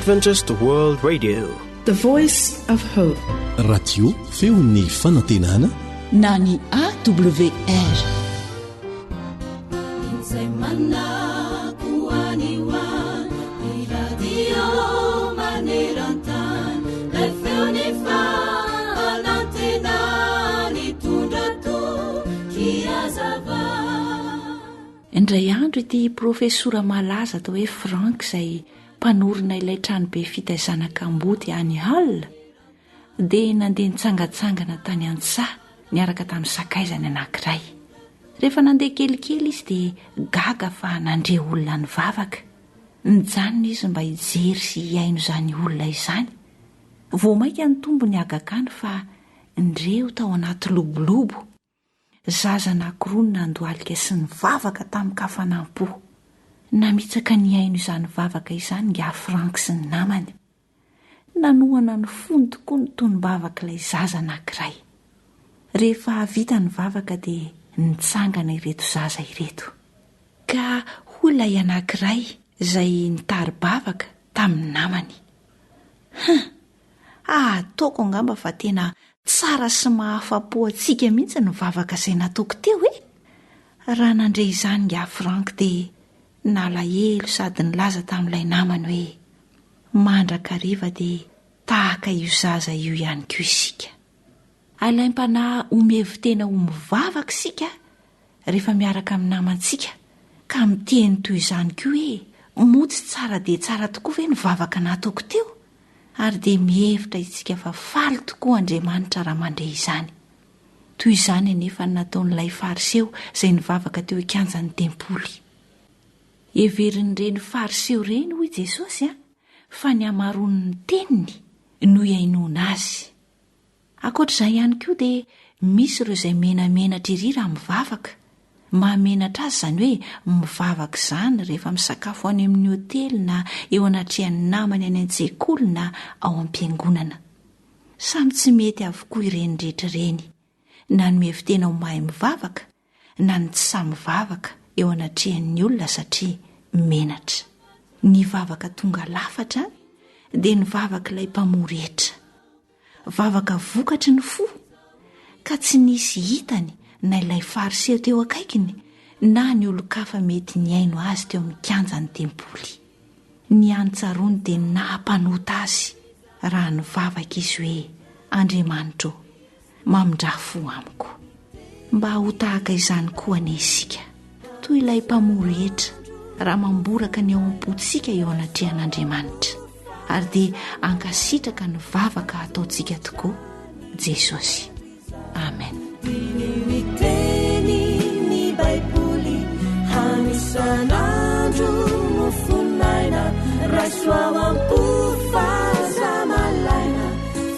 Adventist World Radio, the voice of hope. Radio feon'ny fanantenana na ny AWR. Indray andro ity profesora malaza atao hoe Frank izay mpanorona ilay tranobe fitaizana Kambody any Hall dia nandeha nitsangatsangana tany Antsaha niaraka tamin'ny sakaizany anankiray. Rehefa nandeha kelikely izy dia gaga fa nandre olona nivavaka. Nijanona izy mba hijery sy hiaino izany olona izany. Vao mainka ny tombony agakany fa ndreo tao anaty lobolobo. Zaza anankiroa nandohalika sy nivavaka tamin'ny kafanampo. Namitsaka ny aino izany vavaka izany nga Frank sy ny namany. Nanohana ny fony tokoa ny tonim-bavaka ilay zaza anankiray. Rehefa vita ny vavaka dia nitsangana ireto zaza ireto. Ka olona anankiray izay nitary-bavaka tamin'ny namany. Ataoko angamba fa tena tsara sy mahafa-po antsika mihitsy ny vavaka izay nataoko teo e. Raha nandray izany nga Frank dia nalahelo sady nilaza tamin'ilay namany hoe mandrakariva dia tahaka io zaza io ihany koa isika. Alaim-panahy omevo tena ho mivavaka isika rehefa miaraka amin'ny namantsika ka miteny toy izany koa hoe motsy tsara dia tsara tokoa ve ny vavaka nataoko teo. Ary dia mihevitra isika fa faly tokoa Andriamanitra raha mandray izany. Toy izany anefa nataon'ilay fariseo izay nivavaka teo ikanjan'ny tempoly. Heverin'ireny fariseo ireny hoy Jesosy fa ny hamaroan'ny teniny no iainoana azy. Ankoatr'izay ihany koa dia misy ireo izay menamenatra ery raha mivavaka. Mahamenatra azy izany hoe mivavaka izany rehefa misakafo any amin'ny hotely na eo anatrehan'ny namany any an-tsekoly na ao am-piangonana. Samy tsy mety avokoa ireny rehetra ireny. Na ny mihevitena ho mahay mivavaka na ny tsy samy mivavaka eo anatrehan'ny olona satria menatra. Ny vavaka tonga lafatra dia ny vavaka ilay mpamoretra. Vavaka vokatry ny fo ka tsy nisy hitany na ilay fariseo teo akaikiny na ny olon-kafa mety niaino azy teo amin'ny kianjan'ny tempoly. Ny antsaroany dia nahampanota azy raha nivavaka izy hoe Andriamanitra mamindra-fo amiko. Mba ho tahaka izany koa anesika toy ilay mpamoretra raha mamboraka ny ao am-potsika eo anatrehan'Andriamanitra ary dia ankasitraka ny vavaka ataontsika tokoa Jesosy. Amen. Miteny Baiboly hanisan'andro no fonaina rasoa ampofaza malaina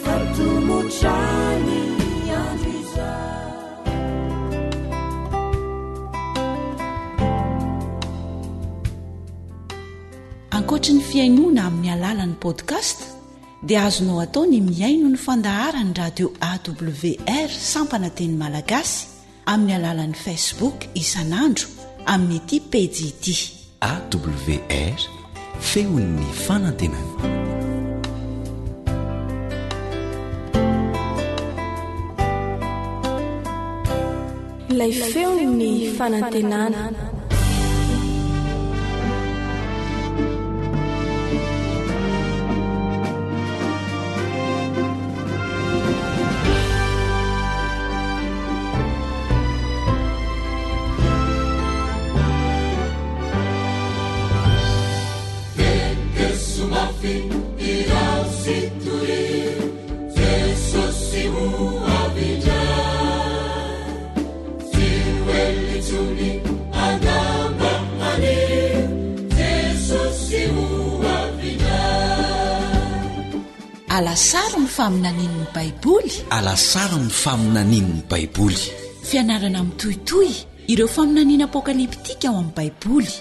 fatomotrany andro izao. Ankoatra ny fiainoana amin'ny alalan'ny podcast dia azonao atao ny miaino ny fandaharany radio AWR sampana teny malagasy amin'ny alalan'ny Facebook isanandro amin'ny ity pejy ity AWR feon'ny fanantenana. Ilay feon'ny fanantenana. Alasara ny faminanin'ny Baiboly. Alasara ny faminanin'ny Baiboly. Fianarana mitohitohy ireo faminaniana apokaliptika ao amin'ny Baiboly.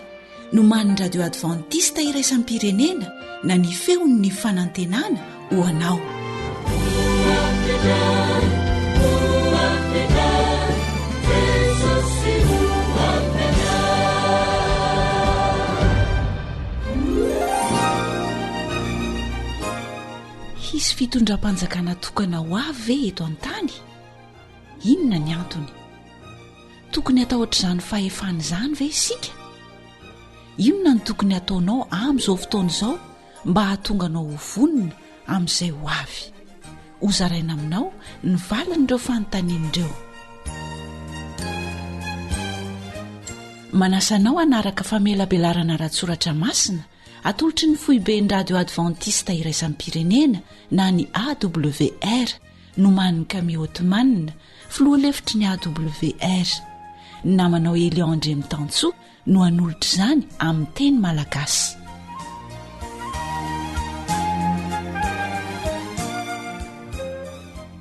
No man'ny radio Adventista iraisam pirenena na ny feon'ny fanantenana ho anao. fitondram-panjakana tokana ho avy ve eto an-tany? Inona ny antony? Tokony atao ohatr'izany fahefana izany ve isika? Inona ny tokony ataonao amin'izao fotoana izao mba hahatonga anao ho vonina amin'izay ho avy? Hozaraina aminao ny valan'ireo fanontanian'ireo. Manasanao hanaraka famelabelarana ratsoratra masina atolotry ny foiben'ny radio adventista iraisam-pirenena na ny AWR no man'ny Camille Ottoman, filoha lefitry ny AWR. Namanao Eliandre Mitantsoa no hanolotra izany amin'ny teny malagasy.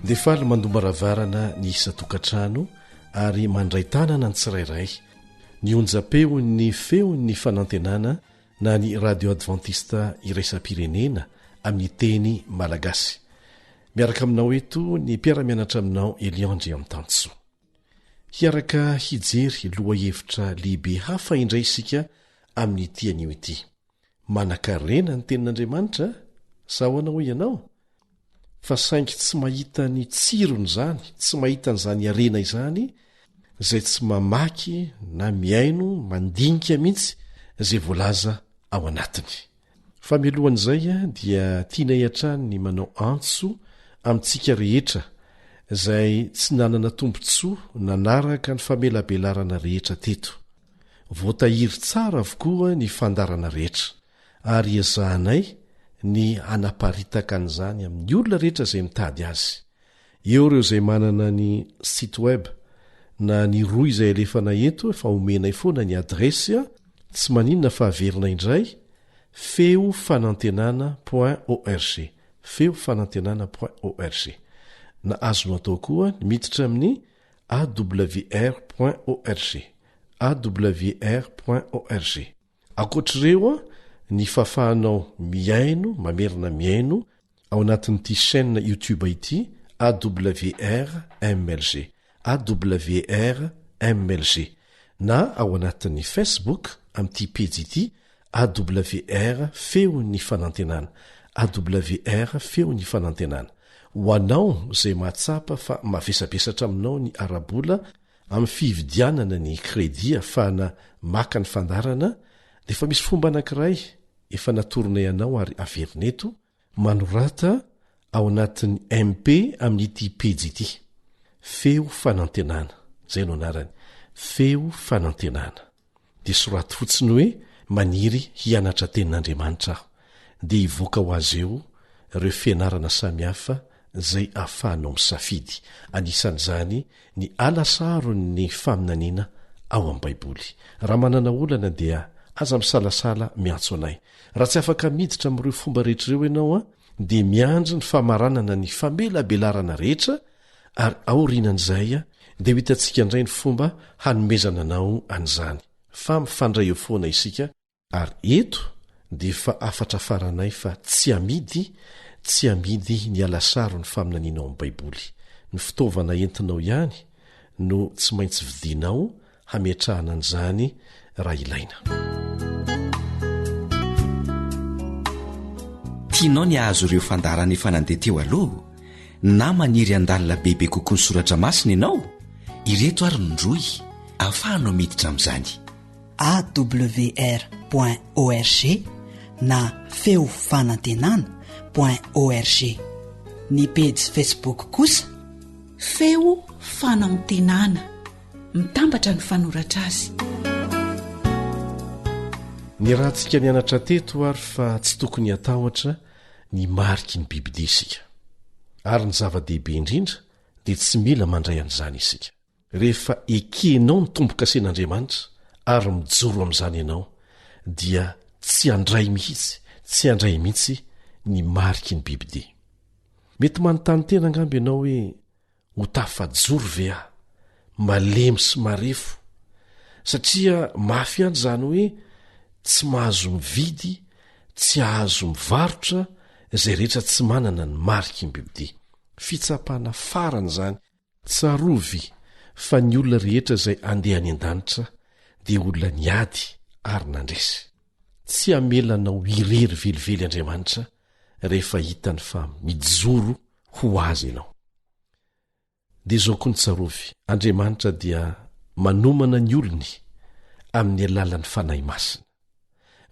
dia faly mandomaravarana ny isa-tokantrano ary mandray tanana ny tsirairay ny onjapeo ny feon'ny fanantenana na ny radio adventista iraisam-pirenena amin'ny teny malagasy. Miaraka aminao eto ny mpiara-mianatra aminao Eliandre Mitantsoa. Hiaraka hijery loha hevitra lehibe hafa indray isika amin'ny tian'io ity. Manan-karena ny tenin'Andriamanitra sa ahoana hoy ianao? Fa saingy tsy mahita ny tsirony izany, tsy mahita n'izany arena izany, izay tsy mamaky na miaino mandinika mihitsy izay voalaza ao anatiny. Fa mialohan'izay dia tiana hiatrany ny manao antso amintsika rehetra izay tsy nanana tombontsoa nanaraka ny famelabelarana rehetra teto. Voatahiry tsara avokoa ny fandarana rehetra ary ezahanay ny anaparitaka an'izany amin'ny olona rehetra izay mitady azy. Eo ireo izay manana ny site web na ny roa izay alefana eto efa omenay foana ny adresy tsy maninona fa averina indray feofanantenana.org feofanantenana.org na azonao atao koa miditra amin'ny awr.org awr.org. Ankoatr'ireo ny fahafahanao miaino mamerina miaino ao anatin'ity chaîne YouTube ity AWR MLG AWR MLG na ao anatin'ny Facebook amin'ity page ity AWR feon'ny fanantenana AWR feon'ny fanantenana. Ho anao izay mahatsapa fa mavesabesatra aminao ny arabola amin'ny fividianana ny kredi ahafahana maka ny fandarana dia efa misy fomba anankiray efa natorona ianao ary averineto manorata ao anatin'ny MP amin'ity page ity feo fanantenana izay no anarany feo fanantenana dia soraty fotsiny hoe maniry hianatra tenin'Andriamanitra aho dia hivoaka ho azy eo ireo fianarana samihafa izay ahafahanao misafidy anisan'izany ny alasarony faminaniana ao amin'ny Baiboly. Raha manana olana dia aza misalasala miantso anay. Raha tsy afaka miditra amin'ireo fomba rehetrareo ianao dia miandry ny famaranana ny famelabelarana rehetra ary aorinan'izay dia hitantsika indray ny fomba hanomezana anao an'izany. Fa mifandray eo foana isika ary eto dia efa afatra faranay fa tsy amidy ny alasaro ny faminanianao amin'ny Baiboly. Ny fitaovana entinao ihany no tsy maintsy vidinao hametrahana an'izany raha ilaina. Tianao ny ahazo ireo fandarana efa nandeha teo aloha na maniry andalina bebe kokoa ny soratra masina ianao? Ireto ary nindroy ahafahanao miditra amin'izany. awr.org na feo fanantenana.org. Ny page Facebook kosa feo fanantenana, mitambatra ny fanoratra azy. Ny rahantsika nianatra teto ary fa tsy tokony atahotra ny mariky ny Biblia isika. Ary ny zava-dehibe indrindra dia tsy mila mandray an'izany isika. Rehefa ekenao ny tombo-kasen'Andriamanitra ary mijoro amin'izany ianao dia tsy handray mihitsy ny mariky ny Biblia. Mety manontany tena angamby ianao hoe ho tafajoro ve aho, malemy sy marefo, satria mafy ihany izany hoe tsy mahazo mividy, tsy ahazo mivarotra izay rehetra tsy manana ny mariky ny Biblia. Fitsapana farana izany, tsarovy fa ny olona rehetra izay andeha any an-danitra dia olona niady ary nandresy. Tsy hamelanao irery velively Andriamanitra rehefa hitany fa mijoro ho azy ianao. dia zao koa ny tsarovy, Andriamanitra dia manomana ny olony amin'ny alalan'ny fanahy masina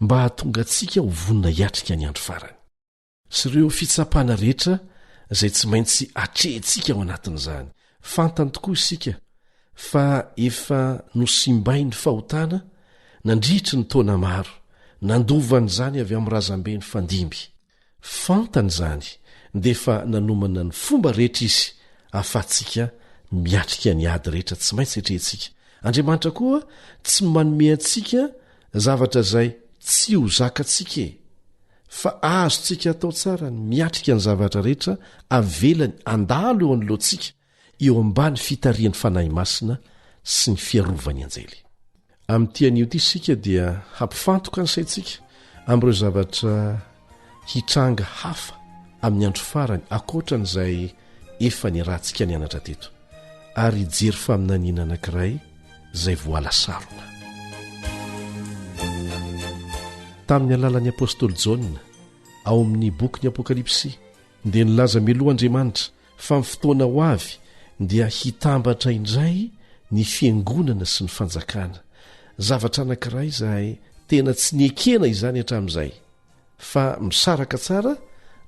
mba hahatonga antsika ho vonina hiatrika ny andro farany, sy ireo fitsapana rehetra izay tsy maintsy atrehintsika ao anatin'izany. Fantany tokoa isika fa efa nosimbai ny fahotana nandritry ny taona maro, nandovany izany avy amin'ny razambe ny fandimby. Fantany izany dia efa nanomana ny fomba rehetra izy ahafahantsika miatrika ny ady rehetra tsy maintsy atrehintsika. Andriamanitra koa tsy manome antsika zavatra izay tsy ho zakantsika fa azontsika atao tsara ny miatrika ny zavatra rehetra avelany andalo eo anoloantsika eo ambany fitarian'ny fanahy masina sy ny fiarovany anjely. Amin'n'tian'io ity isika dia hampifantoka ny saintsika amin'ireo zavatra hitranga hafa amin'ny andro farany akoatra n'izay efa niarahantsika ny anatra teto, ary jery faminaniana anankiray izay voalasarona. Tamin'ny alalan'ny apôstôly Jaona ao amin'ny boky ny Apokalipsy dia nilaza miloha Andriamanitra fa amin'ny fotoana ho avy dia hitambatra indray ny fiangonana sy ny fanjakana, zavatra anankiray izay tena tsy niekena izany hatramin'izay, fa misaraka tsara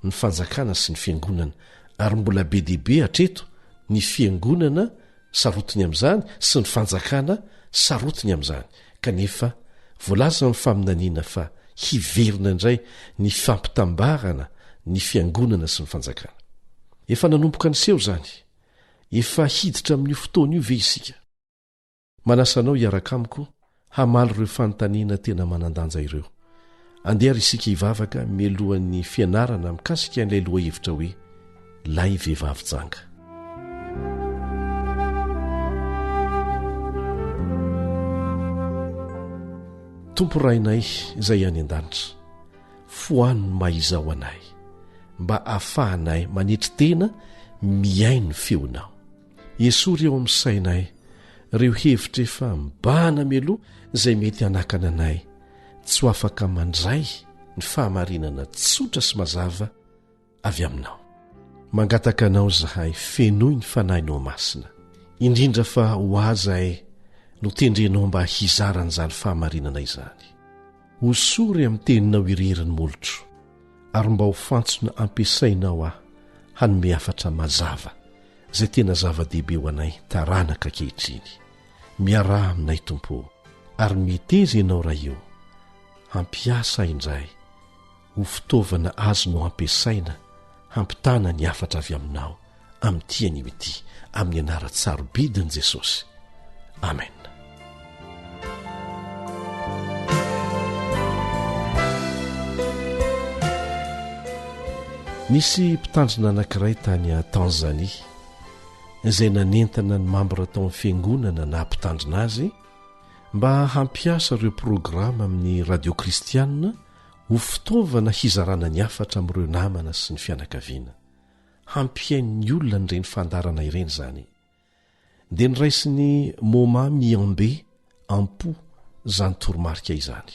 ny fanjakana sy ny fiangonana, ary mbola be dehibe hatreto ny fiangonana sarotiny amin'izany sy ny fanjakana sarotiny amin'izany. Kanefa voalaza amin'ny faminaniana fa hiverina indray ny fampitambarana ny fiangonana sy ny fanjakana. Efa nanomboka ny seho izany, efa hiditra amin'io fotoana io ve isika? Manasanao hiaraka amiko hamaly ireo fanontaniana tena manandanja ireo. Andehary isika hivavaka mialohan'ny fianarana mikasika an'ilay loha hevitra hoe lay vehivavy janga. Tompo rainay izay any an-danitra, fohano ny mahizao anay mba ahafahanay manetry tena miaino ny feonao. Esory eo amin'ny sainay ireo hevitra efa mibahana mialoha izay mety hanakana anay tsy ho afaka mandray ny fahamarinana tsotra sy mazava avy aminao. Mangataka anao zahay fenoy ny fanahinao masina, indrindra fa ho azahay no tendrenao mba hizaran'izany fahamarinana izany. Hosory amin'ny teninao ireriny molotro, ary mba ho fantsona ampiasainao hanome hafatra mazava izay tena zava-dehibe ho anay taranaka kehitriny. Miaraha aminay Tompo, ary miteza ianao raha eo hampiasa indray ho fitaovana azonao ampiasaina hampitana ny hafatra avy aminao amin'ity anio ity, amin'ny anara-tsarobidin'i Jesosy. Amen. Nisy mpitandrina anankiray tany a Tanzania izay nanentana ny mambra tao amin'ny fiangonana na mpitandrina azy mba hampiasa ireo programa amin'ny radio kristianina ho fitaovana hizarana ny hafatra amin'ireo namana sy ny fianakaviana. Hampiain'ny olona nireny fandarana ireny izany. Dia niraisiny Moma Miambe Ampo izany toromarika izany,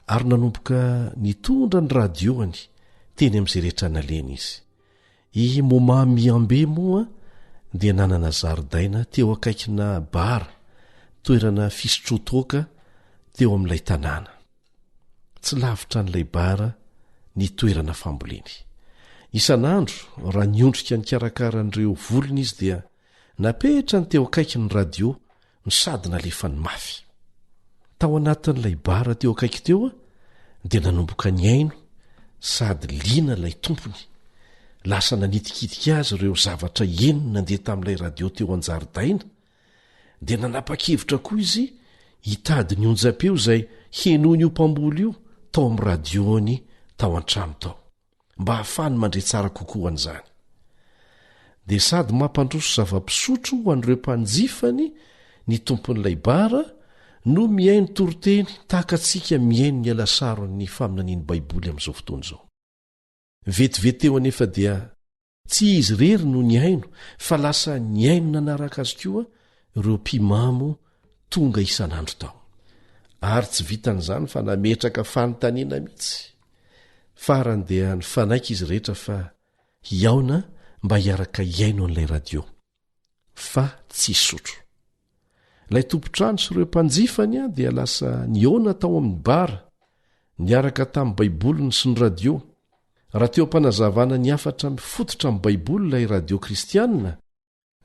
ary nanomboka nitondra ny radioany teny amin'izay rehetra naleny izy. I Moma Miambe moa dia nanana zaridaina teo akaikina bara, toerana fisotrotoaka teo amin'ilay tanàna. Tsy lavitra n'ilay bara ny toerana famboleny. Isan'andro raha niondrika ny karakaran'ireo volony izy dia napetra ny teo akaiky ny radio ny sady nalefa ny mafy. Tao anatin'ilay bara teo akaiky teo dia nanomboka ny aino sady liana ilay tompony. Lasa nanitikitika azy ireo zavatra eniny nandeha tamin'ilay radio teo an-jaridaina, dia nanapa-kevitra koa izy hitady ny onjam-peo izay henoiny io mpamboly io tao amin'ny radiony tao an-trano tao, mba hahafahany mandre tsara kokoa an'izany. Dia sady mampandroso zava-pisotro ho an'ireo mpanjifany ny tompon'ilay bara no miaino toroteny tahaka antsika miaino ny alasaron'ny faminaniany Baiboly amin'izao fotoana izao. Vetivety teo anefa dia tsy izy rery no ny aino, fa lasa ny aino nanaraka azy koa ireo mpimamo tonga isan'andro tao. Ary tsy vitan'izany fa nametraka fanontaniana mihitsy. farany dia ny fanaika izy rehetra fa hiaona mba hiaraka iaino an'ilay radio fa tsy sotro. Ilay tompotrano sy ireo mpanjifany a dia lasa niona tao amin'ny bara niaraka tamin'ny baiboliny sy ny radio. Raha teo ampanazavana ny afatra mifototra amin'ny baiboly ilay radio kristianina,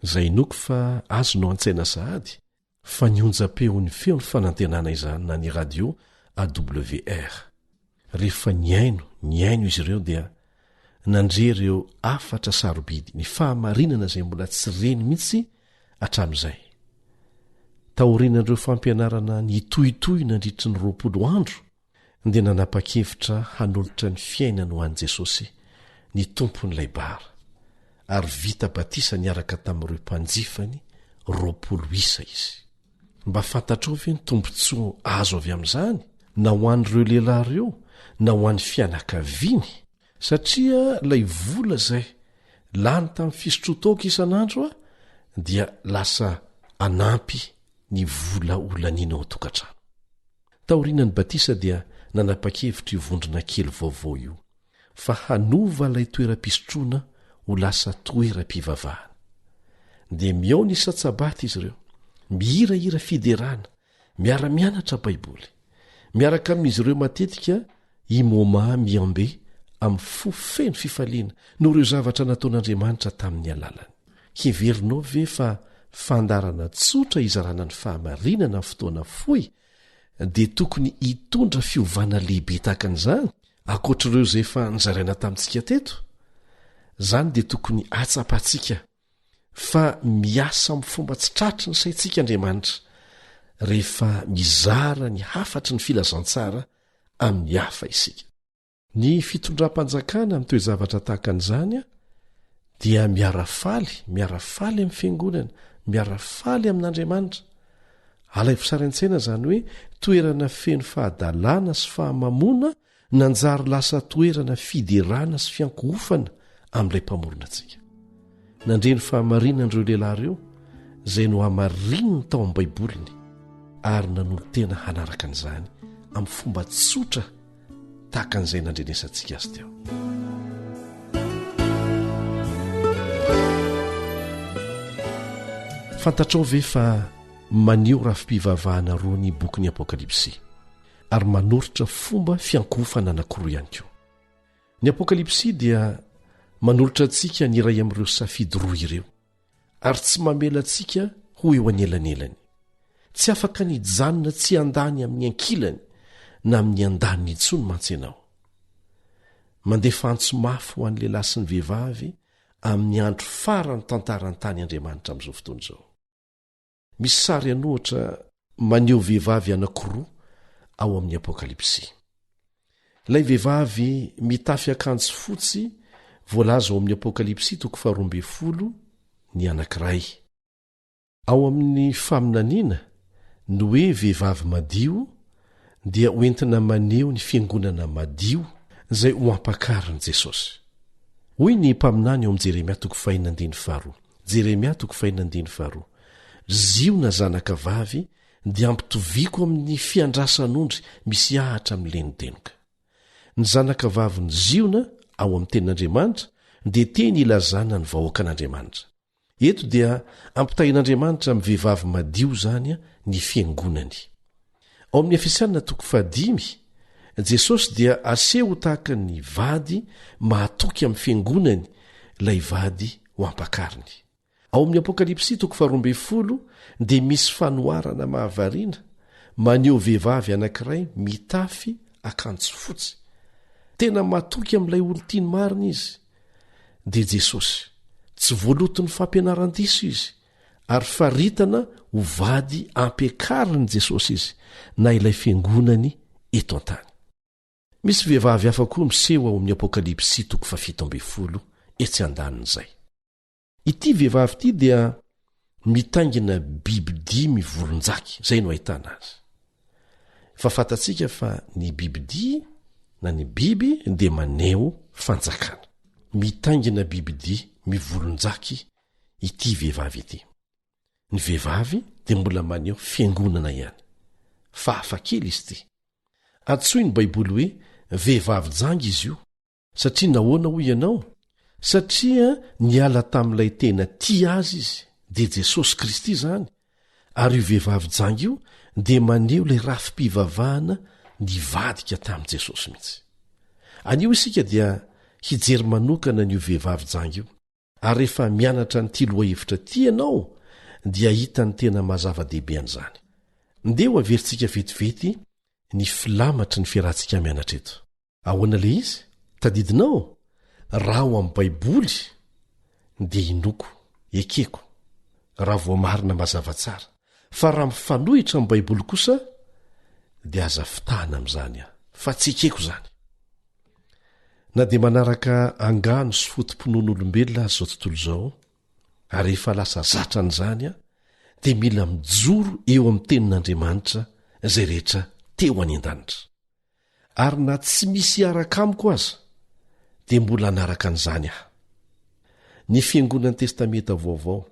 izay noko fa azonao an-tsaina sahady fa nionja-peon'ny feon'ny fanantenana izany na ny radio AWR. Rehefa niaino izy ireo dia nandre ireo afatra sarobidy ny fahamarinana izay mbola tsy reny mihitsy hatramin'izay. Taorianandreo fampianarana ny tohitohy nandritry ny 20 andro dia nanapa-kevitra hanolotra ny fiainany ho an'i Jesosy ny tompon'ilay bara, ary vita batisa niaraka tamin'ireo mpanjifany 20 isa izy. Mba fantatrao ve ny tombontsoa azo avy amin'izany na ho an'ireo lehilahy ireo na ho an'ny fianakaviany, satria ilay vola izay lany tamin'ny fisotrotoaka isan'andro dia lasa anampy ny vola olaniana ao an-tokantrano. Taorianany batisa dia nanapa-kevitra io vondrona kely vaovao io fa hanova ilay toeram-pisotroana ho lasa toeram-pivavahana. Dia miaona isa-tsabaty izy ireo, mihirahira fiderana, miara-mianatra baiboly, miaraka amin'izy ireo matetika imoma miambe amin'ny fofeny fifaliana no ireo zavatra nataon'Andriamanitra tamin'ny alalany. Heverinao ve fa fandarana tsotra izarana ny fahamarinana amin'ny fotoana fohy dia tokony hitondra fiovana lehibe tahaka an'izany ankoatr'ireo izay efa nizaraina tamintsika teto? Izany dia tokony atsapantsika fa miasa amin'ny fomba tsy tratry ny saintsika Andriamanitra rehefa mizara ny hafatry ny filazantsara amin'ny hafa isika. Ny fitondram-panjakana amin'ny toe-zavatra tahaka an'izany dia miarafaly amin'ny fiangonana, miarafaly amin'Andriamanitra. Alay fisaraintsaina izany hoe toerana feno fahadalàna sy fahamamona nanjary lasa toerana fiderana sy fiankohofana amin'ilay mpamorona antsika. Nandre ny fahamarinan'ireo lehilahy ireo izay no hamarininy tao amin'ny baiboliny ary nanolo tena hanaraka an'izany amin'ny fomba tsotra tahaka an'izay nandrenesantsika azy teo. Fantatrao ve fa maneho rafi-pivavahana roa ny bokin'ny Apokalipsy ary manoritra fomba fiankohofana anankiroa ihany koa. Ny Apokalipsy dia manolotra antsika ny iray amin'ireo safidy roa ireo ary tsy mamela antsika ho eo anelanelany, tsy afaka nijanona tsy andany amin'ny ankilany na amin'ny andaniny intsony mantsy ianao. Mandefa antso mafy ho an'le lahy sy ny vehivavy amin'ny andro farany tantarany tany Andriamanitra amin'izao fotoana izao. Misy sary anohatra maneho vehivavy anankiroa ao amin'ny Apokalipsy. Ilay vehivavy mitafy akanjo fotsy voalaza ao amin'ny Apokalipsy 12 ny anankiray. Ao amin'ny faminaniana no hoe vehivavy madio dia hoentina maneho ny fiangonana madio izay ho ampakariny Jesosy. Hoy ny mpaminany ao amin'ny Jeremia 5:2. Jeremia 5:2. Ziona zanaka vavy dia ampitoviako amin'ny fiandrasan'ondry misy ahatra amin'lenodenoka. Ny zanaka vavy ny ziona ao amin'ny tenin'Andriamanitra dia teny ilazana ny vahoaka an'Andriamanitra. Eto dia ampitahin'Andriamanitra amin'ny vehivavy madio izany ny fiangonany. Ao amin'ny Efesianina 5:5 Jesosy dia aseho tahaka ny vady mahatoky amin'ny fiangonany ilay vady ho ampakariny. Ao amin'ny Apokalipsy 12 dia misy fanoharana mahavariana maneho vehivavy anankiray mitafy akanjo fotsy. Tena matoky amin'ilay olo-tiany marina izy. Dia Jesosy tsy voaloton'ny fampianaran-diso izy ary faritana ho vady ampiakariny Jesosy izy na ilay fiangonany eto an-tany. Misy vehivavy hafa koa miseho ao amin'ny Apokalipsy 17 etsy andanin'izay. Ity vehivavy ity dia mitaingina bibidia mivolonjaky, izay no ahitana azy. Fa fantatsika fa ny bibidia na ny biby dia maneho fanjakana. Mitaingina bibidia mivolonjaky ity vehivavy ity. Ny vehivavy dia mbola maneho fiangonana ihany. Fa hafakely izy ity. Antsoiny Baiboly hoe vehivavy janga izy io satria nahoana hoy ianao satria niala tamin'ilay tena tia azy izy dia Jesosy Kristy zany ary io vehivavy janga io dia maneho ilay rafi-pivavahana nivadika tamin'i Jesosy mihitsy. Anio isika dia hijery manokana n'io vehivavy janga io ary rehefa mianatra ny tilo hevitra ty ianao dia hita ny tena mazava-dehibe an'izany. Ndeha ho averintsika vetivety ny filamatry ny fiarahantsika mianatra eto. Ahoana le izy? Tadidinao? Raha ao amin'ny Baiboly dia inoko, ekeko, raha voamarina mazava tsara. Fa raha mifanohitra amin'ny Baiboly kosa dia aza fitahana amin'izany fa tsy ekeko zany. Na dia manaraka angano sy fotom-ponon'olombelona azy izao tontolo izao ary efa lasa zatra an'izany dia mila mijoro eo amin'ny tenin'Andriamanitra izay rehetra teo any an-danitra. Ary na tsy misy araka amiko aza dia mbola anaraka an'izany aho. Ny fiangonan'ny testamenta vaovao,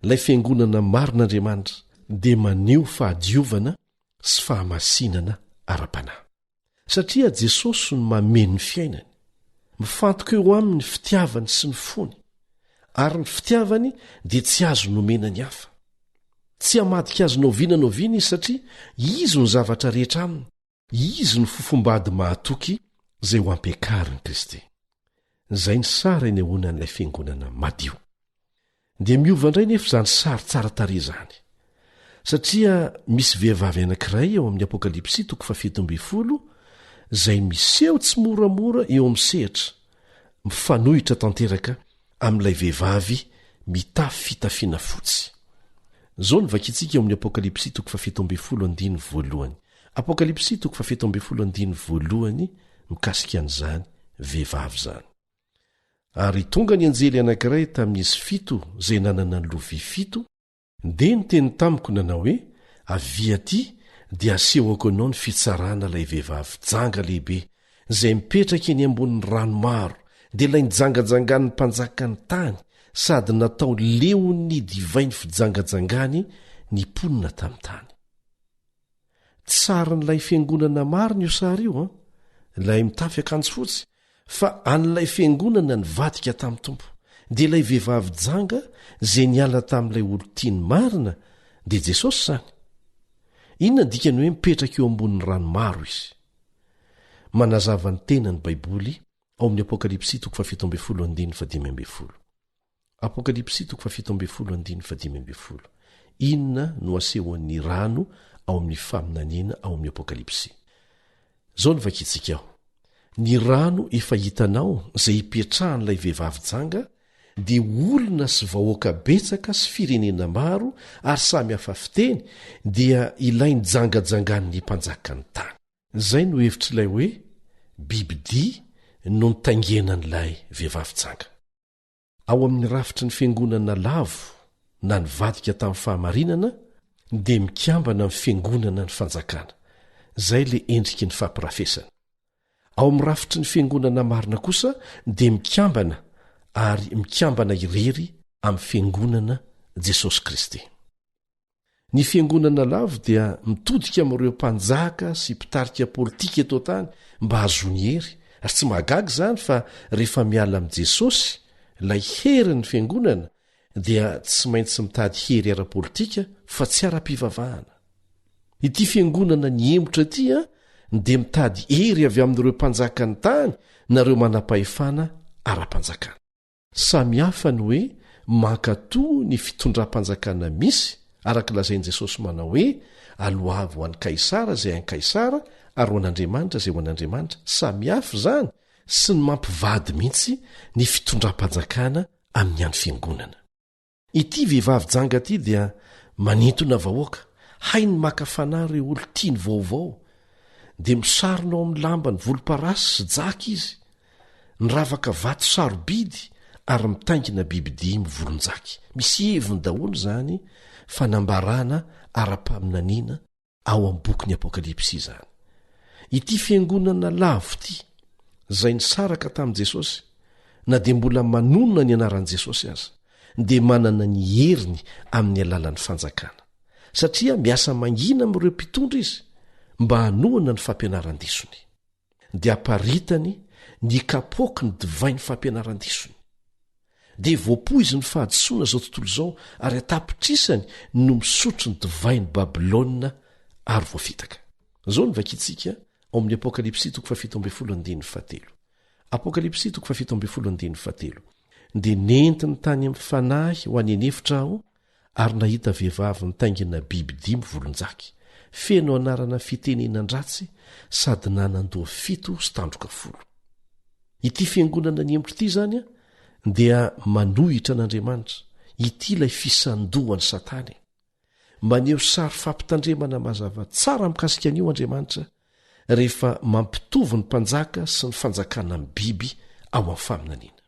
ilay fiangonana marin'Andriamanitra dia maneho fahadiovana sy fahamasinana ara-panahy. Satria Jesosy no mameno ny fiainany, mifantoka eo aminy fitiavany sy ny fony, ary ny fitiavany dia tsy azo nomena ny hafa. Tsy hamadika azy noviana izy satria izy ny zavatra rehetra aminy, izy ny fofombady mahatoky izay ho ampiakarin'i Kristy. Izay ny sara eny ahoanan'ilay fiangonana madio. Dia miova indray nefa izany sary tsara tarehy izany. Satria misy vehivavy anankiray eo amin'ny Apokalipsy 7:20 izay miseho tsy moramora eo amin'ny sehatra, mifanohitra tanteraka amin'ilay vehivavy mitafy fitafiana fotsy. Zao ny vakintsika eo amin'ny Apokalipsy 7:1. Apokalipsy 7:1 mikasika an'izany vehivavy zany. Ary tonga ny anjely anankiray tamin'izy 7 izay nanana ny lovia 7 dia niteny tamiko nanao hoe avy aty dia asehoko anao ny fitsarana ilay vehivavy janga lehibe izay mipetraka eny ambonin'ny rano maro dia ilay nijangajangany mpanjaka ny tany sady natao leon'ny divainy fijangajangany ny mponina tamin'ny tany. Tsara n'ilay fiangonana marina io sary io ilay mitafy akanjo fotsy, fa an'ilay fiangonana nivadika tamin'ny tompo dia ilay vehivavy janga izay niala tamin'ilay olo-tiany marina dia Jesosy zany. Inona ny dikany hoe mipetraka eo ambonin'ny rano maro izy? Manazava ny tena ny Baiboly ao amin'ny Apokalipsy 7:12. Apokalipsy 7:12. Inona no asehoan'ny rano ao amin'ny faminaniana ao amin'ny Apokalipsy? Zao ny vakintsika ao. Ny rano efa hitanao izay hipetrahan'ilay vehivavy janga dia olona sy vahoaka betsaka sy firenena maro ary samy hafa fiteny dia ilay nijangajangany mpanjaka ny tany. Izay no hevitr'ilay hoe bibidia no nitaingenan'ilay vehivavy janga. Ao amin'ny rafitry ny fiangonana lavo na nivadika tamin'ny fahamarinana dia mikambana amin'ny fiangonana ny fanjakana. Izay le endriky ny fampirafesana. Ao amin'ny rafitry ny fiangonana marina kosa dia mikambana ary mikambana irery amin'ny fiangonana Jesosy Kristy. Ny fiangonana lavo dia mitodika amin'ireo mpanjaka sy mpitarika politika eto tany mba hahazoany hery, ary tsy mahagaga zany fa rehefa miala amin'i Jesosy ilay herin'ny fiangonana dia tsy maintsy mitady hery ara-politika fa tsy ara-pivavahana. Ity fiangonana ny emotra ity dia mitady hery avy amin'ireo mpanjaka ny tany nareo manam-pahefana ara-panjakana. Samy hafa ny hoe mankatoa ny fitondram-panjakana misy araka lazain'i Jesosy manao hoe alohavy ho an'i Kaisara izay an'i Kaisara ary ho an'Andriamanitra izay ho an'Andriamanitra. Samy hafa izany sy ny mampivady mihitsy ny fitondram-panjakana amin'ny any fiangonana. Ity vehivavy janga ity dia manintona vahoaka, hainy maka fanahy ireo olo-tiany vaovao, dia misarona ao amin'ny lamba ny volomparasy sy jaka izy, niravaka vato sarobidy ary mitaingina bibidia mivolonjaky. Misy heviny daholo zany fanambarana ara-paminaniana ao amin'ny bokin'ny Apokalipsy izany. Ity fiangonana lavo ity izay nisaraka tamin'i Jesosy na dia mbola manonona ny anaran'i Jesosy aza dia manana ny heriny amin'ny alalan'ny fanjakana, satria miasa mangina amin'ireo mpitondra izy mba hanoana ny fampianaran-disony. dia aparitany ny kapoky ny divay ny fampianaran-disony dia voapo izy ny fahadisoana zao tontolo izao ary atapitrisany no misotro ny divay ny babilôna ary voafitaka zao ny vakitsika ao amin'ny apokalipsy 7:17 apokalipsy 7:17 dia nentiny tany amin'ny fanahy ho any anefitra aho ary nahita vehivavy nitaingina biby 5 volonjaky feno anarana fitenenan-dratsy sady nanandoha 7 sy tandroka 10 ity fiangonana ny emotro ity zany a dia manohitra an'Andriamanitra ity ilay fisandohany satany maneho sary fampitandremana mazava tsara mikasika an'io Andriamanitra rehefa mampitovy ny mpanjaka sy ny fanjakana amin'ny biby ao amin'ny faminaniana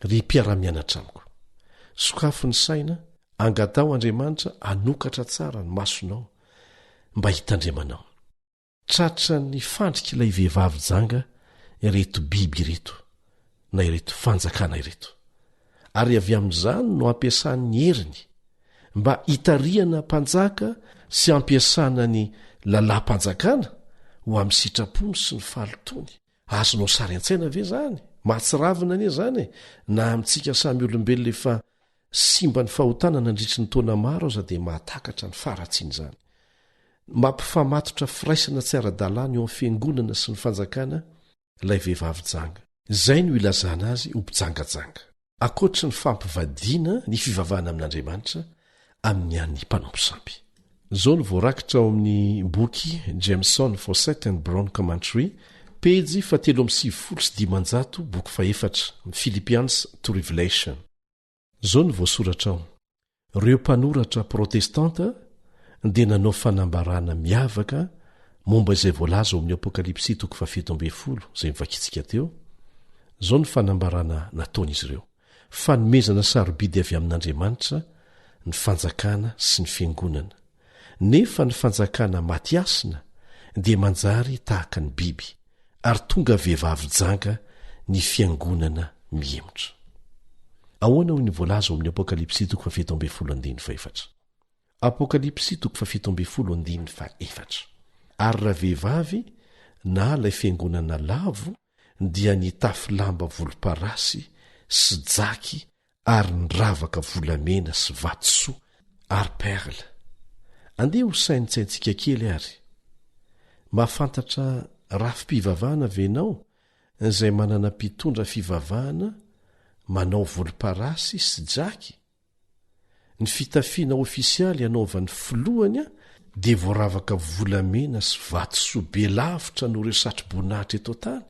ry mpiara-mianatra amiko sokafo ny saina angatao Andriamanitra anokatra tsara ny masonao mba hitandremanao tratra ny fandrika ilay vehivavy janga ireto biby ireto na ireto fanjakana ireto ary avy amin'izany no ampiasany heriny mba hitariana mpanjaka sy ampiasana ny lalahm-panjakana ho amin'ny sitrapony sy ny fahalotony azonao sary an-tsaina ve zany mahatsiravina anie zany na amintsika samy olombelona efa simba ny fahotana nandritry ny taona maro aza dia mahatakatra ny faratsiany zany mampifamatotra firaisana tsy ara-dalàna eo amin'ny fiangonana sy ny fanjakana ilay vehivavy janga izay no ilazana azy ho mpijangajanga akoatry ny fampivadiana ny fivavahana amin'Andriamanitra amin'ny an'ny mpanomposampy zao no voarakitra ao amin'ny boky Jameson Fausset and Brown Commentary pejy 370 boky 4 Philippians to Revelation zao no voasoratra ao reo mpanoratra protestanta dia nanao fanambarana miavaka momba izay voalaza ao amin'ny apokalipsy 7:10 izay mivakitsika teo zao ny fanambarana nataon'izy ireo fanomezana sarobidy avy amin'Andriamanitra ny fanjakana sy ny fiangonana nefa ny fanjakana matiasina dia manjary tahaka ny biby ary tonga vehivavy janga ny fiangonana mihemotra ahoana hoy ny voalaza ao amin'ny apokalipsy 7:14 apokalipsy 7:14 ary raha vehivavy na ilay fiangonana lavo dia ny tafilamba volomparasy sy jaky ary ny ravaka volamena sy vatosoa ary perla andeha ho sainitsaintsika kely ary mahafantatra rafi-pivavahana venao izay manana mpitondra fivavahana manao volomparasy sy jaky ny fitafiana ofisialy anaovan'ny filohany a dia voaravaka volamena sy vatosoa be lavitra no ireo satroboninahitra eto tany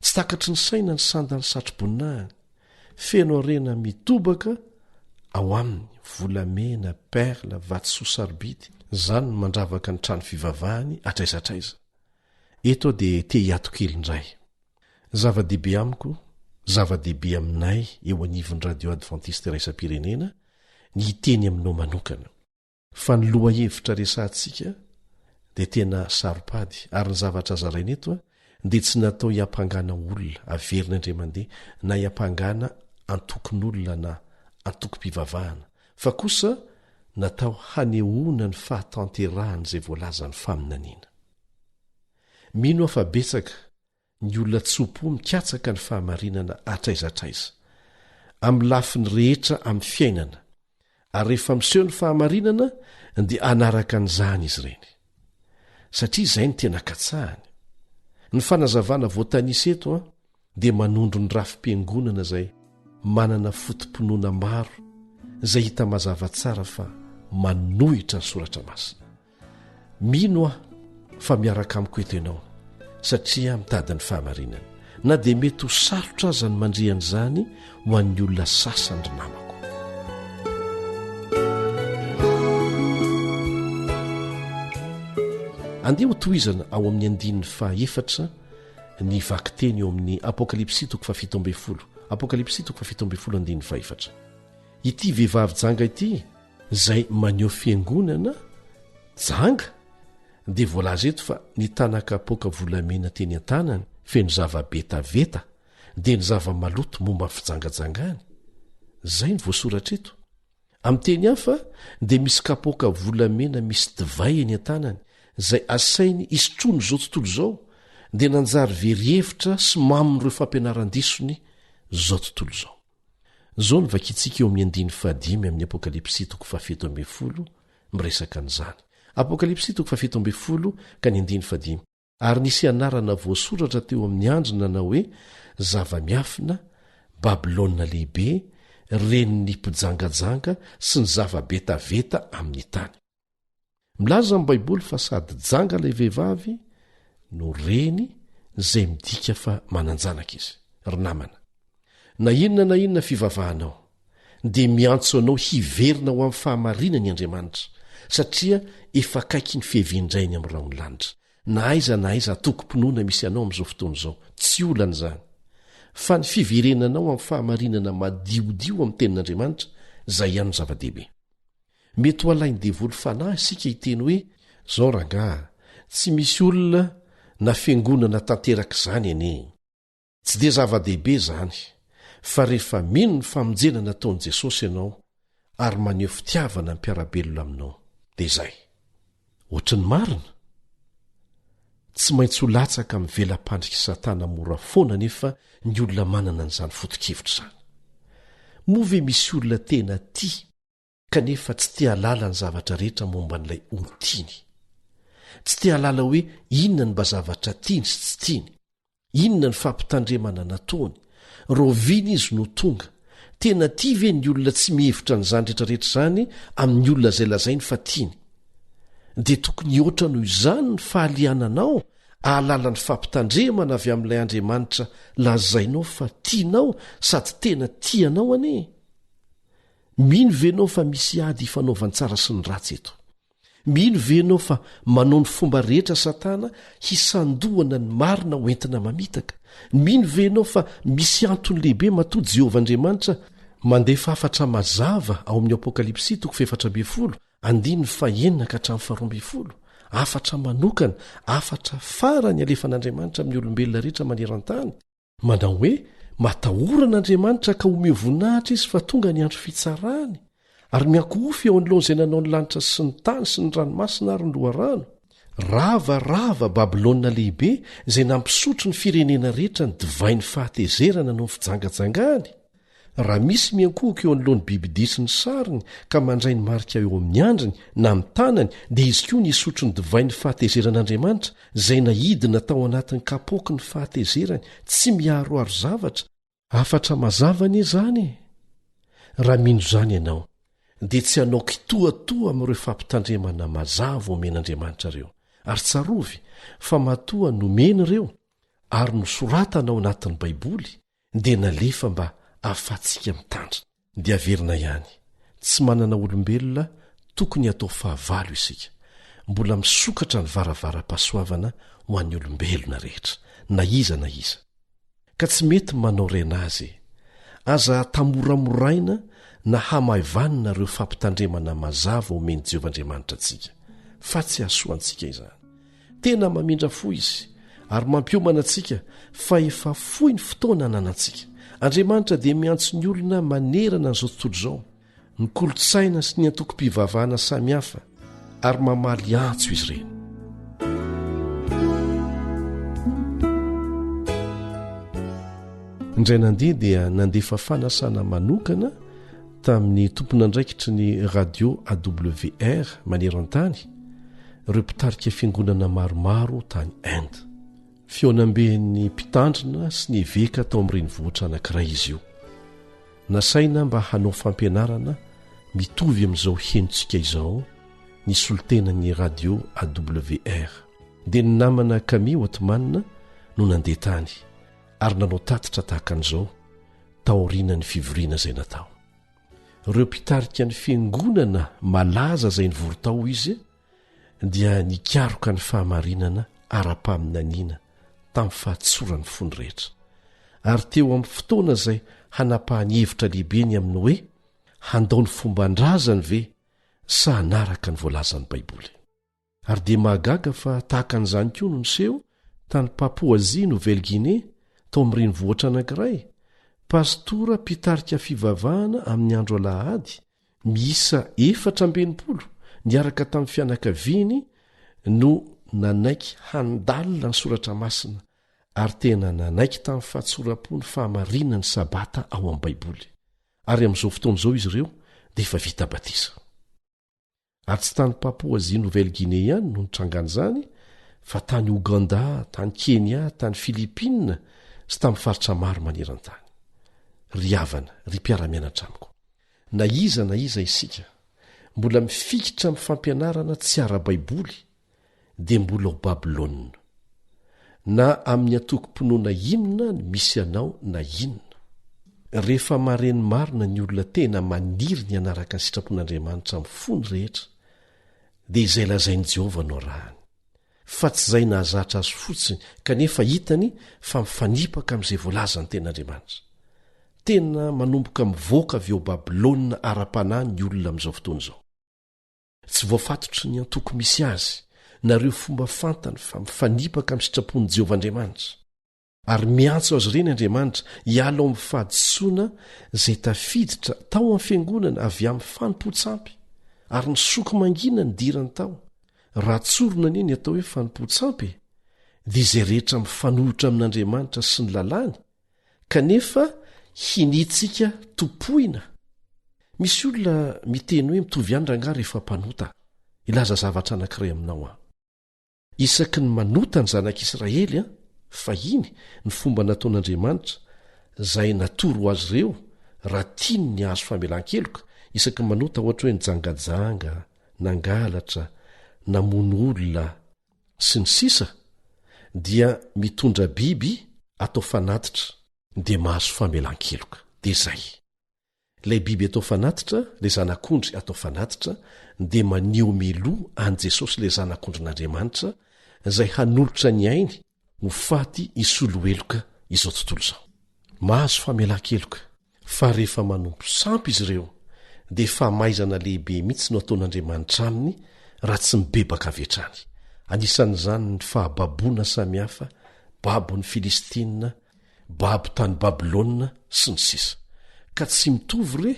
tsy takatry ny saina ny sandany satroboninahiny feno arena mitobaka ao aminy volamena perla vatosoa sarobidy zany no mandravaka ny trano fivavahany atraizatraiza eto dia te hiatokely indray zava-dehibe amiko zava-dehibe aminay eo anivon'ny radio adventiste raisam-pirenena ny hiteny aminao manokana fa ny loha hevitra resantsika dia tena saropady ary ny zavatra zaraina eto a dia tsy natao hiampangana olona averina indray mandeha na hiampangana antokon'olona na antokom-pivavahana fa kosa natao hanehoana ny fahatanterahanyizay voalaza ny faminaniana mino afa betsaka ny olona tsopo mikatsaka ny fahamarinana atraizatraiza amin'ny lafiny rehetra amin'ny fiainana ary rehefa miseho ny fahamarinana dia anaraka an'izany izy ireny satria izay ny tena katsahany ny fanazavana voatanisa eto a dia manondro ny rafi-piangonana izay manana fotomponoana maro izay hita mazava tsara fa manohitra ny soratra masina mino aho fa miaraka amiko eto ianao satria mitady ny fahamarinana na dia mety ho sarotra aza ny mandrian'izany ho an'ny olona sasandry namako andeha ho tohizana ao amin'ny andininy faefatra ny vakiteny eo amin'ny apokalipsy 7:17 apokalipsy 7:17 ity vehivavy janga ity izay maneho fiangonana janga dia voalaza eto fa ny tanakapoka volamena teny an-tanany feno zava-betaveta dia ny zava-maloto momba ny fijangajangany izay ny voasoratra eto amin'ny teny hafa dia misy kapoka volamena misy divay eny an-tanany izay asainy isotroany zao tontolo izao dia nanjary verihevitra sy mamin'ireo fampianaran-disony zao tontolo zao. Zao ny vakitsika eo amin'ny 5 amin'ny Apokalipsy 7 miresaka an'izany. Apokalipsy 7 ka ny 5. Ary nisy anarana voasoratra teo amin'ny andrina na hoe zava-miafina, Babilôna lehibe, renin'ny mpijangajanga sy ny zava-betaveta amin'ny tany. Milaza amin'ny Baiboly fa sady janga ilay vehivavy no reny izay midika fa mananjanaka izy. Ry namana, na inona fivavahanao dia miantso anao hiverina ho amin'ny fahamarinany ny Andriamanitra, satria efa akaiky ny fihevendrainy amin'ny raon'lanitra. Na aiza tokom-pinoana misy anao amin'izao fotoana izao, tsy olana izany. Fa ny fiverenanao amin'ny fahamarinana madiodio amin'ny tenin'Andriamanitra, izay ihany no zava-dehibe. Mety ho alainy devoly fanahy isika hiteny hoe, zao rangahy, tsy misy olona na fiangonana tanteraka izany anie. Tsy dia zava-dehibe izany, fa rehefa mino ny famonjena nataon'i Jesosy ianao ary maneho fitiavana ny mpiarabelona aminao, dia izay. Ohatry ny marina, tsy maintsy ho latsaka amin'ny velam-pandriky Satana mora foana nefa ny olona manana an'izany foto-kevitra izany. Moa ve misy olona tena tia kanefa tsy tia halala ny zavatra rehetra momba n'ilay olon-tiany? Tsy tia halala hoe inona ny mba zavatra tiany sy tsy tiany, inona ny fampitandremana nataony, rovina izy no tonga. Tena tia ve ny olona tsy mihevitra n'izany rehetrarehetra izany amin'ny olona izay lazainy fa tiany? Dia tokony oatra noho izany ny fahaliananao ahalala ny fampitandremana avy amin'ilay Andriamanitra lazainao fa tianao sady tena tianao anie. Mino venao fa misy ady hifanaovan-tsara sy ny ratsy eto? Mino venao fa manao ny fomba rehetra Satana hisandohana ny marina ho entina mamitaka? Mino venao fa misy antony lehibe matody Jehovah Andriamanitra mandefa afatra mazava ao amin'ny Apokalipsy 7 andiny 9-12, afatra manokana, afatra farany alefan'Andriamanitra amin'ny olombelona rehetra maneran-tany, manao hoe matahoran'Andriamanitra ka omeo voninahitra izy fa tonga ny andro fitsarany, ary miankohofy eo an'lohan'izay nanao ny lanitra sy ny tany sy ny ranomasina ary ny loharano. Rava Babilôna lehibe izay nampisotro ny firenena rehetra ny divainy fahatezerana no ny fijangajangany. Raha misy miankohaka eo an'lohan'ny bibidia sy ny sariny ka mandray ny marika eo amin'ny andriny na amin'ny tanany, dia izy koa nisotro ny divainy fahatezeran'Andriamanitra izay nahidina tao anatin'ny kapoky ny fahatezerany, tsy miaroaro zavatra. Afatra mazavany izany. Raha mino izany ianao, dia tsy hanao kitoatoa amin'ireo fampitandremana mazava omen'Andriamanitra ireo, ary tsarovy fa matoa nomeny ireo ary nosoratana ao anatin'ny Baiboly dia nalefa mba ahafahantsika mitandrina. Dia averina ihany, tsy manana olombelona tokony hatao fahavalo isika, mbola misokatra ny varavara-pahasoavana ho an'ny olombelona rehetra, na iza. Ka tsy mety manao rena azy, aza tamoramoraina na hamahivanina ireo fampitandremana mazava omeny Jehovah Andriamanitra antsika, fa tsy hasoantsika izany. Tena mamindra fo izy ary mampiomana antsika fa efa fohy ny fotoana ananantsika. Andriamanitra dia miantso ny olona manerana n'izao tontolo izao, ny kolotsaina sy ny antoko-pivavahana samihafa, ary mamaly antso izy ireny. Indray nandeha dia nandefa fanasana manokana tamin'ny tompon'andraikitry ny radio AWR maneran-tany ireo mpitarika fiangonana maromaro tany Inde. Fionamben'ny mpitandrina sy ny veka tao amin'ireny vohitra anankiray izy io. Nasaina mba hanao fampianarana mitovy amin'izao henontsika izao ny solitenan'ny radio AWR. Dia ny namana Camille Ottoman no nandeha tany ary nanao tatitra tahaka an'izao taoriana ny fivoriana izay natao. Ireo mpitarika ny fiangonana malaza izay nivory tao izy dia nikaroka ny fahamarinana ara-paminaniana tamin'ny fahatsoran'ny fony rehetra. Ary teo amin'ny fotoana izay hanapahany hevitra lehibe ny aminy hoe handao ny fomban-drazany ve sa hanaraka ny voalazan'ny Baiboly. Ary dia mahagaga fa tahaka an'izany koa no niseho tany Papouasie Nouvelle-Guinée tao amin'ireny vohitra anankiray. Pastora mpitarika fivavahana amin'ny andro alahady miisa 420 niaraka tamin'ny fianakaviany no nanaiky handalina ny soratra masina ary tena nanaiky tamin'ny fahatsorapo ny fahamarinany sabata ao amin'ny baiboly ary amin'izao fotoana izao izy ireo dia efa vita batisa ary tsy tany Papouasie Nouvelle-Guinée ihany no nitrangana izany fa tany Ouganda, tany Kenya, tany Filipina sy tamin'ny faritra maro maneran-tany. Ry havana, ry mpiara-mianatra amiko, na iza isika mbola mifikitra amin'ny fampianarana tsy ara-baiboly dia mbola ho Babilôna, na amin'ny atoko-pinoana inona ny misy anao na inona. Rehefa mareny marina ny olona tena maniry ny anaraka ny sitrapon'Andriamanitra amin'ny fony rehetra dia izay lazainy Jehova no rahany, fa tsy izay nahazatra azy fotsiny kanefa hitany fa mifanipaka amin'izay voalazany ten'Andriamanitra. Tena manomboka mivoaka avy eo Babilôna ara-panahy ny olona amin'izao fotoana izao. Tsy voafatotry ny antoko misy azy nareo fomba fantany fa mifanipaka amin'ny sitrapon'i Jehova Andriamanitra ary miantso azy ireny Andriamanitra hiala ao amin'ny fahadisoana izay tafiditra tao amin'ny fiangonana avy amin'ny fanompo-tsampy ary ny soko mangina ny dirany tao. Raha tsorona anie ny atao hoe fanompo-tsampy dia izay rehetra mifanohitra amin'Andriamanitra sy ny lalàny kanefa hinitsika topoina. Misy olona miteny hoe mitovy ihany rangaha rehefa mpanota. Ilaza zavatra anankiray aminao aho. Isaky ny manota ny zanak'Israely fa iny ny fomba nataon'Andriamanitra izay natoro azy ireo raha tiany ny hazo famelan-keloka. Isaky ny manota ohatra hoe nijangajanga, nangalatra, namono olona sy ny sisa dia mitondra biby atao fanatitra dia mahazo famelan-keloka. Dia izay. Ilay biby atao fanatitra, ilay zanak'ondry atao fanatitra dia maneho meloa an' Jesosy ilay zanak'ondrin'Andriamanitra izay hanolotra ny ainy ho faty isolo eloka izao tontolo izao. Mahazo famelan-keloka fa rehefa manompo sampy izy ireo dia famaizana lehibe mihitsy no ataon'Andriamanitra aminy raha tsy mibebaka avy hatrany. Anisan'izany ny fahababoana samihafa, babo ny Filistina, babo tany Babilôna sy ny sisa. Ka tsy mitovy re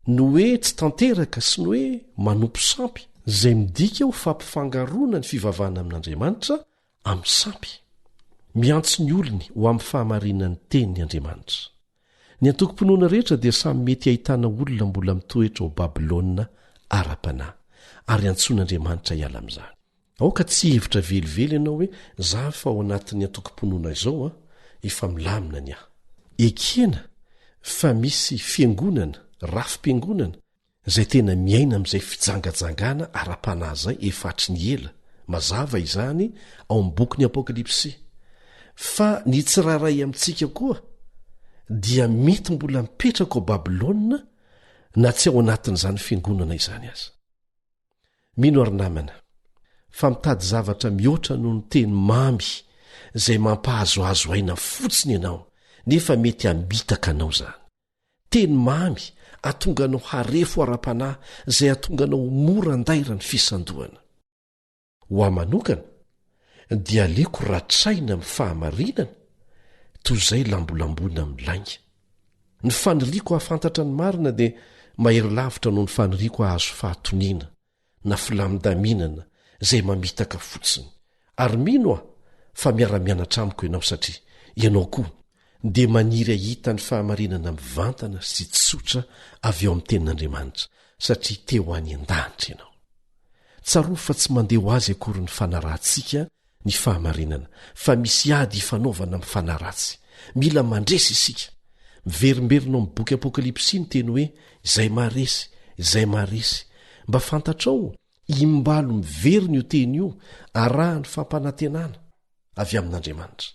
no hoe tsy tanteraka sy ny hoe manompo sampy izay midika ho fampifangaroana ny fivavahana amin'Andriamanitra amin'ny sampy. Miantso ny olony ho amin'ny fahamarinan'ny tenin'ny Andriamanitra. Ny antoko-pinoana rehetra dia samy mety ahitana olona mbola mitoetra ho Babilôna ara-panahy ary antson'Andriamanitra hiala amin'izany. Aoka tsy hevitra velively ianao hoe za fa ao anatin'ny antoko-pinoana izao efa milamina ny ahy. Ekena fa misy fiangonana, rafim-piangonana izay tena miaina amin'izay fijangajangana ara-panahy izay efatry ny ela. Mazava izany ao amin'ny boky ny Apokalipsy. Fa ny tsiraray amintsika koa dia mety mbola mipetraka ao Babilôna na tsy ao anatin'izany fiangonana izany aza. Mino ary namana, fa mitady zavatra mihoatra noho ny teny mamy izay mampahazoazo aina fotsiny ianao nefa mety hambitaka anao izany. Teny mamy atonga anao harefo ara-panahy izay atonga anao mora andaira ny fisandohana. Ho aho manokana dia aleko ratraina amin'ny fahamarinana toy izay lambolambona amin'ny lainga. Ny faniriako hahafantatra ny marina dia mahery lavitra noho ny faniriako hahazo fahatoniana na filamidaminana izay mamitaka fotsiny. Ary mino aho fa miara-mianatra amiko ianao satria ianao koa dia maniry ahita ny fahamarinana mivantana sy tsotra avy eo amin'ny tenin'Andriamanitra satria teo any an-danitra ianao. Tsaroa fa tsy mandeha ho azy akory ny fanarahantsika ny fahamarinana fa misy ady hifanaovana amin'ny fanaratsy. Mila mandresy isika. Miverimberina amin'ny boky Apokalipsy ny teny hoe izay maharesy mba fantatrao imbalo miverina io teny io arahany fampanantenana avy amin'Andriamanitra.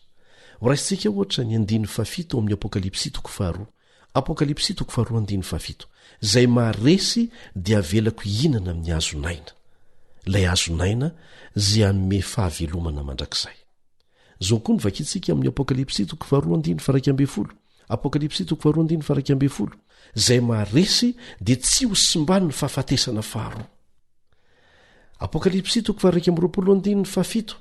Horaisintsika ohatra ny 7 amin'ny Apokalipsy 2. Apokalipsy 2:7. Izay maharesy dia avelako hihinana amin'ny hazonaina. Ilay hazonaina izay hanome fahavelomana mandrakizay. Zao koa ny vakintsika amin'ny Apokalipsy 2:2. Apokalipsy 2:2. Izay maharesy dia tsy ho simbany ny fahafatesana faharoa. Apokalipsy 2:7.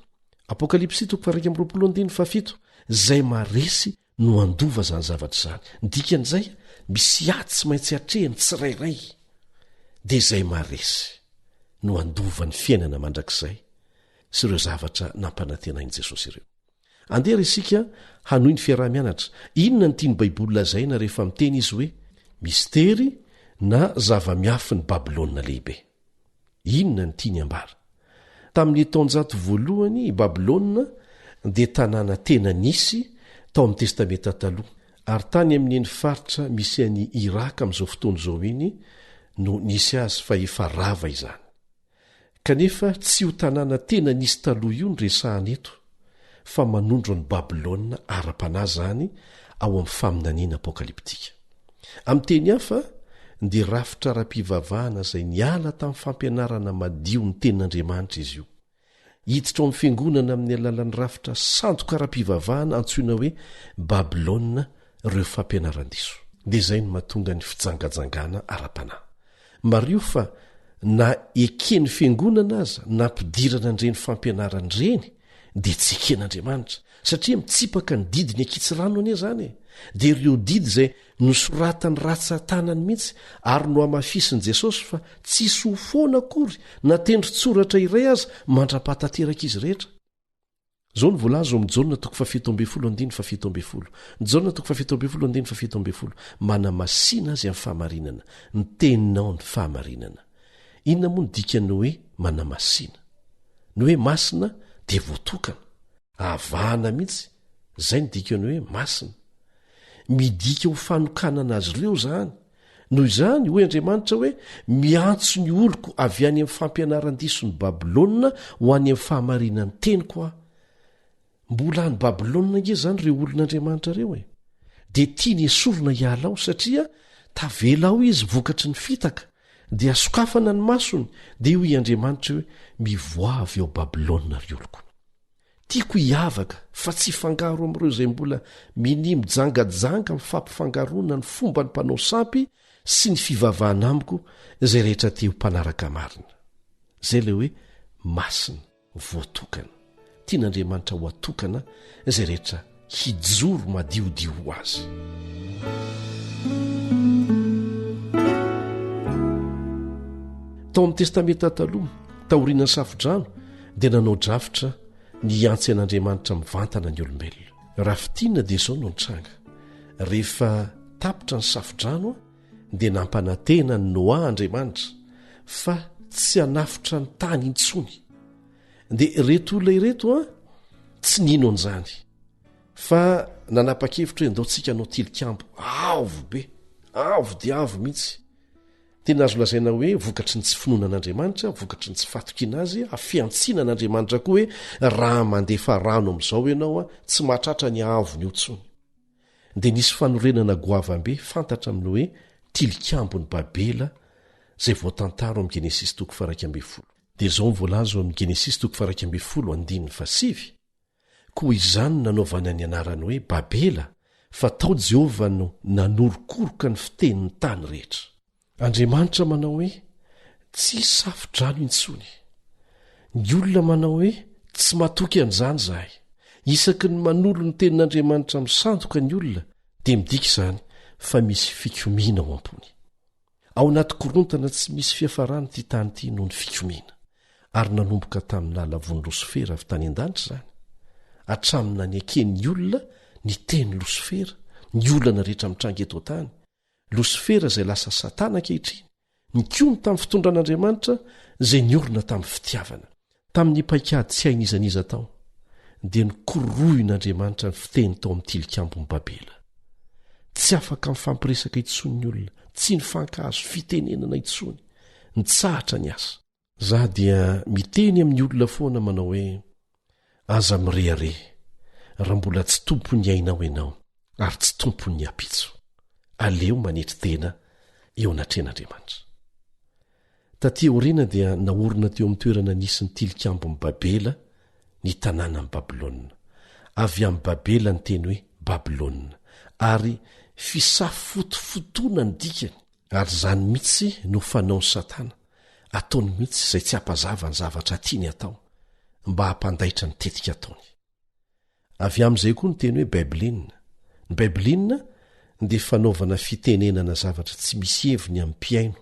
Apokalipsy 2:7. Izay maharesy no andova zany zavatra izany. Dikan'izay misy ady tsy maintsy hatrehany tsirairay dia izay maharesy no andova ny fiainana mandrakizay sy ireo zavatra nampanantenain' jesosy ireo. Andehra isika hanohy ny fiarah-mianatra. Inona ny tiany baiboly lazaina rehefa miteny izy hoe mistery na zava-miafy ny Babilôna lehibe? Inona ny tiany ambara? Tamin'ny taonjato voalohany i Babilôna dia tanàna tena nisy tao amin'ny testamenta taloha, ary tany amin'ny eny faritra misy any Iraka amin'izao fotoana izao iny no nisy azy fa efa rava izany. Kanefa tsy ho tanàna tena nisy taloha io ny resahana eto, fa manondro ny Babilôna ara-panahy zany ao amin'ny faminaniana apokaliptika. Amin'ny teny hafa dia rafitra ara-pivavahana izay niala tamin'ny fampianarana madio ny tenin'Andriamanitra izy io. Hiditra ao amin'ny fiangonana amin'ny alalan'ny rafitra sandoka ara-pivavahana antsoina hoe Babilôna ireo fampianaran-diso. Dia izay no mahatonga ny fijangajangana ara-panahy. Mario fa na ekeny fiangonana aza na ampidirana an'ireny fampianaran'ireny dia tsy eken'Andriamanitra, satria mitsipaka ny didiny akitsirano anie zany e. Dia ireo didy izay nosoratany ratsan-tanany mihitsy ary no hamafisin'i Jesosy fa tsisy ho foana akory na tendron-tsoratra iray aza mandra-pahatateraka izy rehetra. Zao ny voalaza ao amin'ny Jaona 7:17 manamasina azy amin'ny fahamarinana, ny teninao ny fahamarinana. Inona moa ny dikany hoe manamasina? Ny hoe masina dia voatokana, avahana mihitsy, zay ny dikany hoe masina. Midika ho fanokanana azy ireo zany. Noho izany hoy Andriamanitra hoe miantso ny oloko avy any amin'ny fampianaran-diso ny Babilôna ho any amin'ny fahamarinan'ny teny koa. Mbola any Babilôna nge zany ireo olon'Andriamanitra ireo e. Dia tiany esorina hiala ao satria tavela ao izy vokatry ny fitaka, dia asokafana ny masony, dia hoy Andriamanitra hoe mivoavy ao Babilôna ry oloko. Tiako hiavaka fa tsy fangaro amin'ireo izay mbola minimijangajanga mifampifangaroana ny fomba ny mpanao sampy sy ny fivavahana amiko izay rehetra teo mpanaraka marina. Zay le hoe masina voatokana. Tian'Andriamanitra ho atokana izay rehetra hijoro madiodio ho azy. Tao amin'ny testamenta taloha, taorian'ny safodrano dia nanao drafitra ny antsy an'Andriamanitra mivantana ny olombelona. Raha fitiana dia izao no nitranga. Rehefa tapitra ny safodrano dia nampanantena ny Noa Andriamanitra fa tsy hanafitra ny tany intsony. Dia reto olona ireto tsy nino an'izany, fa nanapa-kevitra hoe andaontsika anao tilikambo avo be, avo dia avo mihitsy. Tena azo lazaina hoe vokatry ny tsy finoanan'Andriamanitra, vokatry ny tsy fatokina azy, afiantsinan'Andriamanitra koa hoe raha mandefa rano amin'izao ianao tsy mahatratra ny avo ny otsony. Dia nisy fanorenana goavambe fantatra amin'ny hoe tilikambony Babela izay voatantaro amin'ny Genesis 1:12. Dia izao mivolazo amin'ny Genesis 1:17. Koa izany nanaovana ny anarany hoe Babela, fa tao Jehovah no nanorokoroka ny fitenin'ny tany rehetra. Andriamanitra manao hoe tsy safodrano intsony. Ny olona manao hoe tsy matoky an'izany zahay. Isaky ny manolo ny tenin'Andriamanitra misandoka ny olona dia midika izany fa misy fikomiana ao am-pony. Ao anaty korontana tsy misy fiafarany ty tany ity noho ny fikomiana, ary nanomboka tamin'ny lalavon'ny Losifera avy tany an-danitra zany. Hatramina ny aken'ny olona ny teny Losifera, ny olana rehetra mitrangy eto tany. Losifera izay lasa Satana ankehitriny, nikony tamin'ny fitondran'Andriamanitra izay niorina tamin'ny fitiavana. Tamin'ny paikady tsy hain'izaniza tao, dia nikorohin'Andriamanitra ny fiteny tao amin'ny tilikambony Babela. Tsy afaka mifampiresaka intsony ny olona, tsy nifankahazo fitenenana intsony, nitsahatra ny asa. Za dia miteny amin'ny olona foana manao hoe aza mirehare raha mbola tsy tompony ainao ianao ary tsy tompony apitso. Aleo manetry tena eo anatrehan'Andriamanitra. Taty aoriana dia naorina teo amin'ny toerana nisy ny tilikambony Babela ny tanàna amin'ny Babilôna. Avy amin'ny Babela ny teny hoe Babilôna, ary fisafotofotoana ny dikany, ary zany mihitsy no fanaony Satana, ataony mihitsy izay tsy hampazava ny zavatra tiany atao mba hampandaitra ny tetika ataony. Avy amin'izay koa ny teny hoe Baiblina. Ny Baiblina dia fanaovana fitenenana zavatra tsy misy heviny amin'ny mpiaino,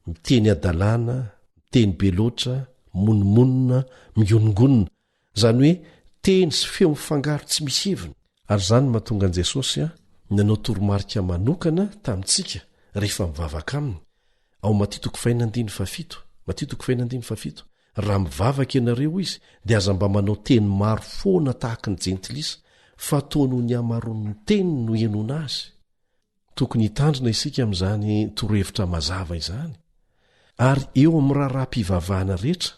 miteny adalàna, miteny be loatra, monimonina mionongonina zany hoe teny sy feo mifangaro tsy misy heviny ary zany mahatonga an' jesosy nanao toromarika manokana tamintsika rehefa mivavaka aminy ao Matitoko 5:7 raha mivavaka ianareo izy dia aza mba manao teny maro foana tahaka ny jentilisa fa tonoho ny hamaroan'ny teny no henona azy. Tokony hitandrina isika amin'izany torohevitra mazava izany ary eo amin'ny raharaha-mpivavahana rehetra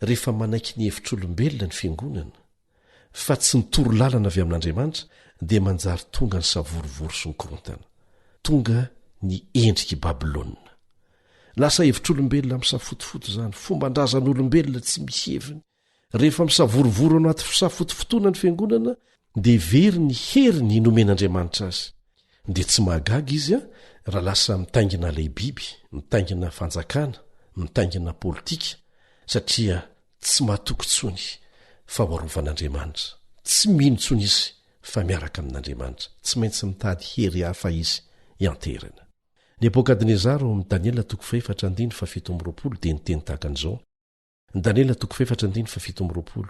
rehefa manaiky ny hevitr'olombelona ny fiangonana fa tsy nitoro lalana avy amin'Andriamanitra dia manjary tonga ny savorovory sy ny korontana, tonga ny endriky Babilôna. Lasa hevitr'olombelona misafotofoto zany, fomban-drazan'olombelona tsy misy heviny. Rehefa misavorovoro anaty fisafotofotoana ny fiangonana dia very ny hery ny nomen'Andriamanitra azy. Dia tsy mahagaga izy raha lasa mitaingina lehibiby, mitaingina fanjakana, mitaingina politika satria tsy mahatoky tsony fa hoarovan'Andriamanitra. Tsy mino tsony izy fa miaraka amin'Andriamanitra, tsy maintsy mitady hery hafa izy ianterana. Nebokadnezara amin'ny Daniela 4:7 dia niteny tahaka an'izao. Daniela 4:7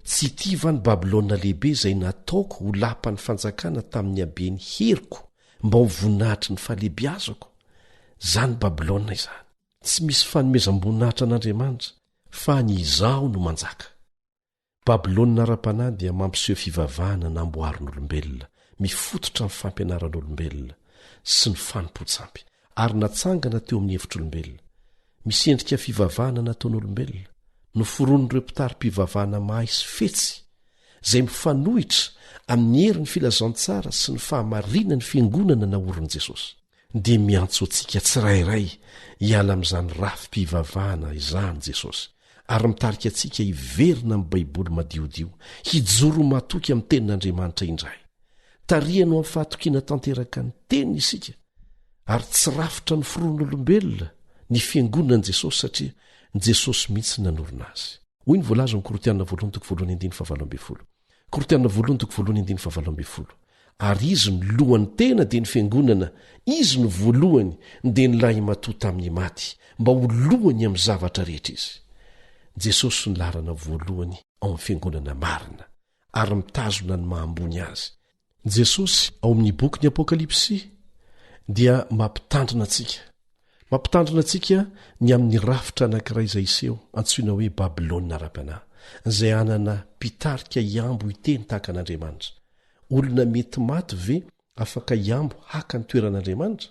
tsy tiva ny Babilôna lehibe izay nataoko ho lapa ny fanjakana tamin'ny habeny heriko mba ho voninahitry ny fahalehibiazako. Zany Babilôna izany, tsy misy fanomezam-boninahitra an'Andriamanitra fa ny izaho no manjaka. Babilôna ara-panahy dia mampiseho fivavahana namboarin'olombelona, mifototra amin'ny fampianaran'olombelona sy ny fanompo-tsampy ary natsangana teo amin'ny hevitr'olombelona. Misy endrika fivavahana nataon'olombelona noforon'ireo mpitary-pivavahana mahay sy fetsy izay mifanohitra amin'ny herin'ny filazantsara sy ny fahamarinany fiangonana naorin'i Jesosy. Dia miantso antsika tsirairay hiala amin'izany rafim-pivavahana izany Jesosy ary mitarika antsika hiverina amin'ny baiboly madiodio, hijoro matoky amin'ny tenin'Andriamanitra indray. Tarihano amin'ny fahatokiana tanteraka ny teniny isika ary tsy rafitra ny foron'olombelona ny fiangonan'i Jesosy satria Jesosy mihitsy nanorina azy. Hoy ny voalaza amin'ny Korintana 1:17 ary izy ny lohany tena dia ny fiangonana, izy ny voalohany dia ny lahy matoa tamin'ny maty mba ho lohany amin'ny zavatra rehetra izy. Jesosy ny larana voalohany ao amin'ny fiangonana marina ary mitazona ny mahambony azy. Jesosy ao amin'ny boky ny Apokalipsy dia mampitandrina antsika ny amin'ny rafitra anankiray izay iseho antsoina hoe Babilôna ara-panahy, izay anana mpitarika iambo hiteny tahaka an'Andriamanitra. Olona mety maty ve afaka iambo haka ny toeran'Andriamanitra?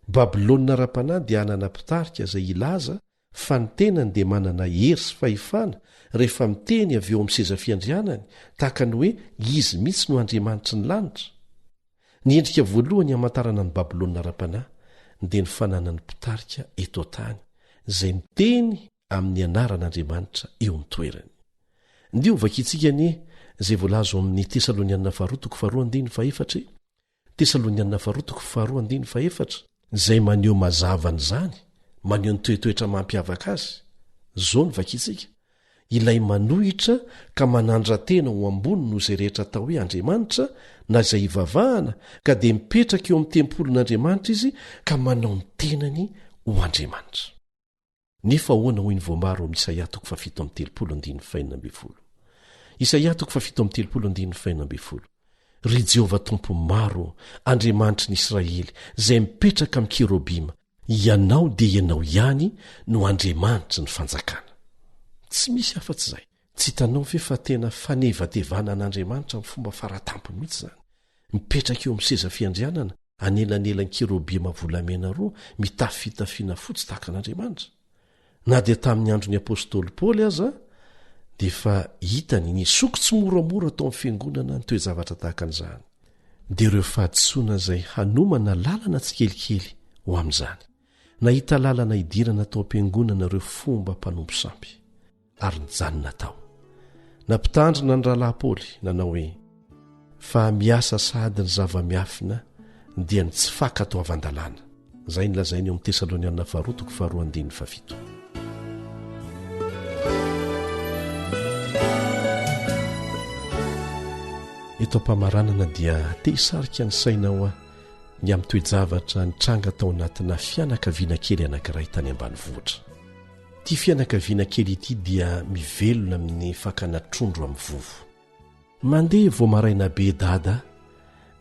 Babilôna ara-panahy dia anana mpitarika izay ilaza fa ny tenany dia manana hery sy fahefana rehefa miteny avy eo amin'ny seza fiandrianany tahaka ny hoe izy mihitsy no Andriamanitry ny lanitra. Ny endrika voalohany hamantarana ny Babilôna ara-panahy dia ny fananany mpitarika eto tany izay miteny amin'ny anaran'Andriamanitra eo amin'ny toerany. Ndio vakitsika ny izay voalazo amin'ny Tesalonianina 2:2 izay maneho mazavany zany, maneho ny toetoetra mampiavaka azy. Zao ny vakitsika, ilay manohitra ka manandra-tena ho ambony noho izay rehetra atao hoe Andriamanitra na izay hivavahana ka dia mipetraka eo amin'ny tempolon'Andriamanitra izy ka manao ny tenany ho Andriamanitra. Nefa ahoana hoy ny voamaro amin'ny Isaia 7:13. Isaia 7:13 ry Jehovah Tompo maro, Andriamanitry ny Israely izay mipetraka amin'ny kerobima, ianao dia ianao ihany no Andriamanitry ny fanjakana. Tsy misy afa-tsy izay. Tsy hitanao ve fa tena fanevatevana an'Andriamanitra amin'ny fomba faratampony mihitsy izany, mipetraka eo amin'ny seza fiandrianana anelanelan'ny kerobima volamena roa mitafy fitafiana fotsy tahaka an'Andriamanitra. Na dia tamin'ny andron'ny apôstôly Paoly aza dia efa hitany nisoko tsy moramora tao amin'ny fiangonana ny toe-javatra tahaka an'izany. Dia ireo fahadisoana izay hanomana lalana tsikelikely ho amin'izany, nahita lalana idirana tao am-piangonana ireo fomba mpanompo sampy ary nijanona tao. Nampitandrina ny rahalahy Paoly nanao hoe fa miasa sahady ny zava-miafina dia ny tsy faka tao avan-dalàna. Izay nolazainy eo amin'ny Tesalonianina 2:2. Eto am-pamaranana dia te hisarika ny sainao ny amin'ny toe-javatra nitranga tao anatina fianakaviana kely anankiray tany ambanivohitra. ty fianakaviana kely ity dia mivelona amin'ny fakana trondro amin'ny vovo. Mandeha vo maraina be dada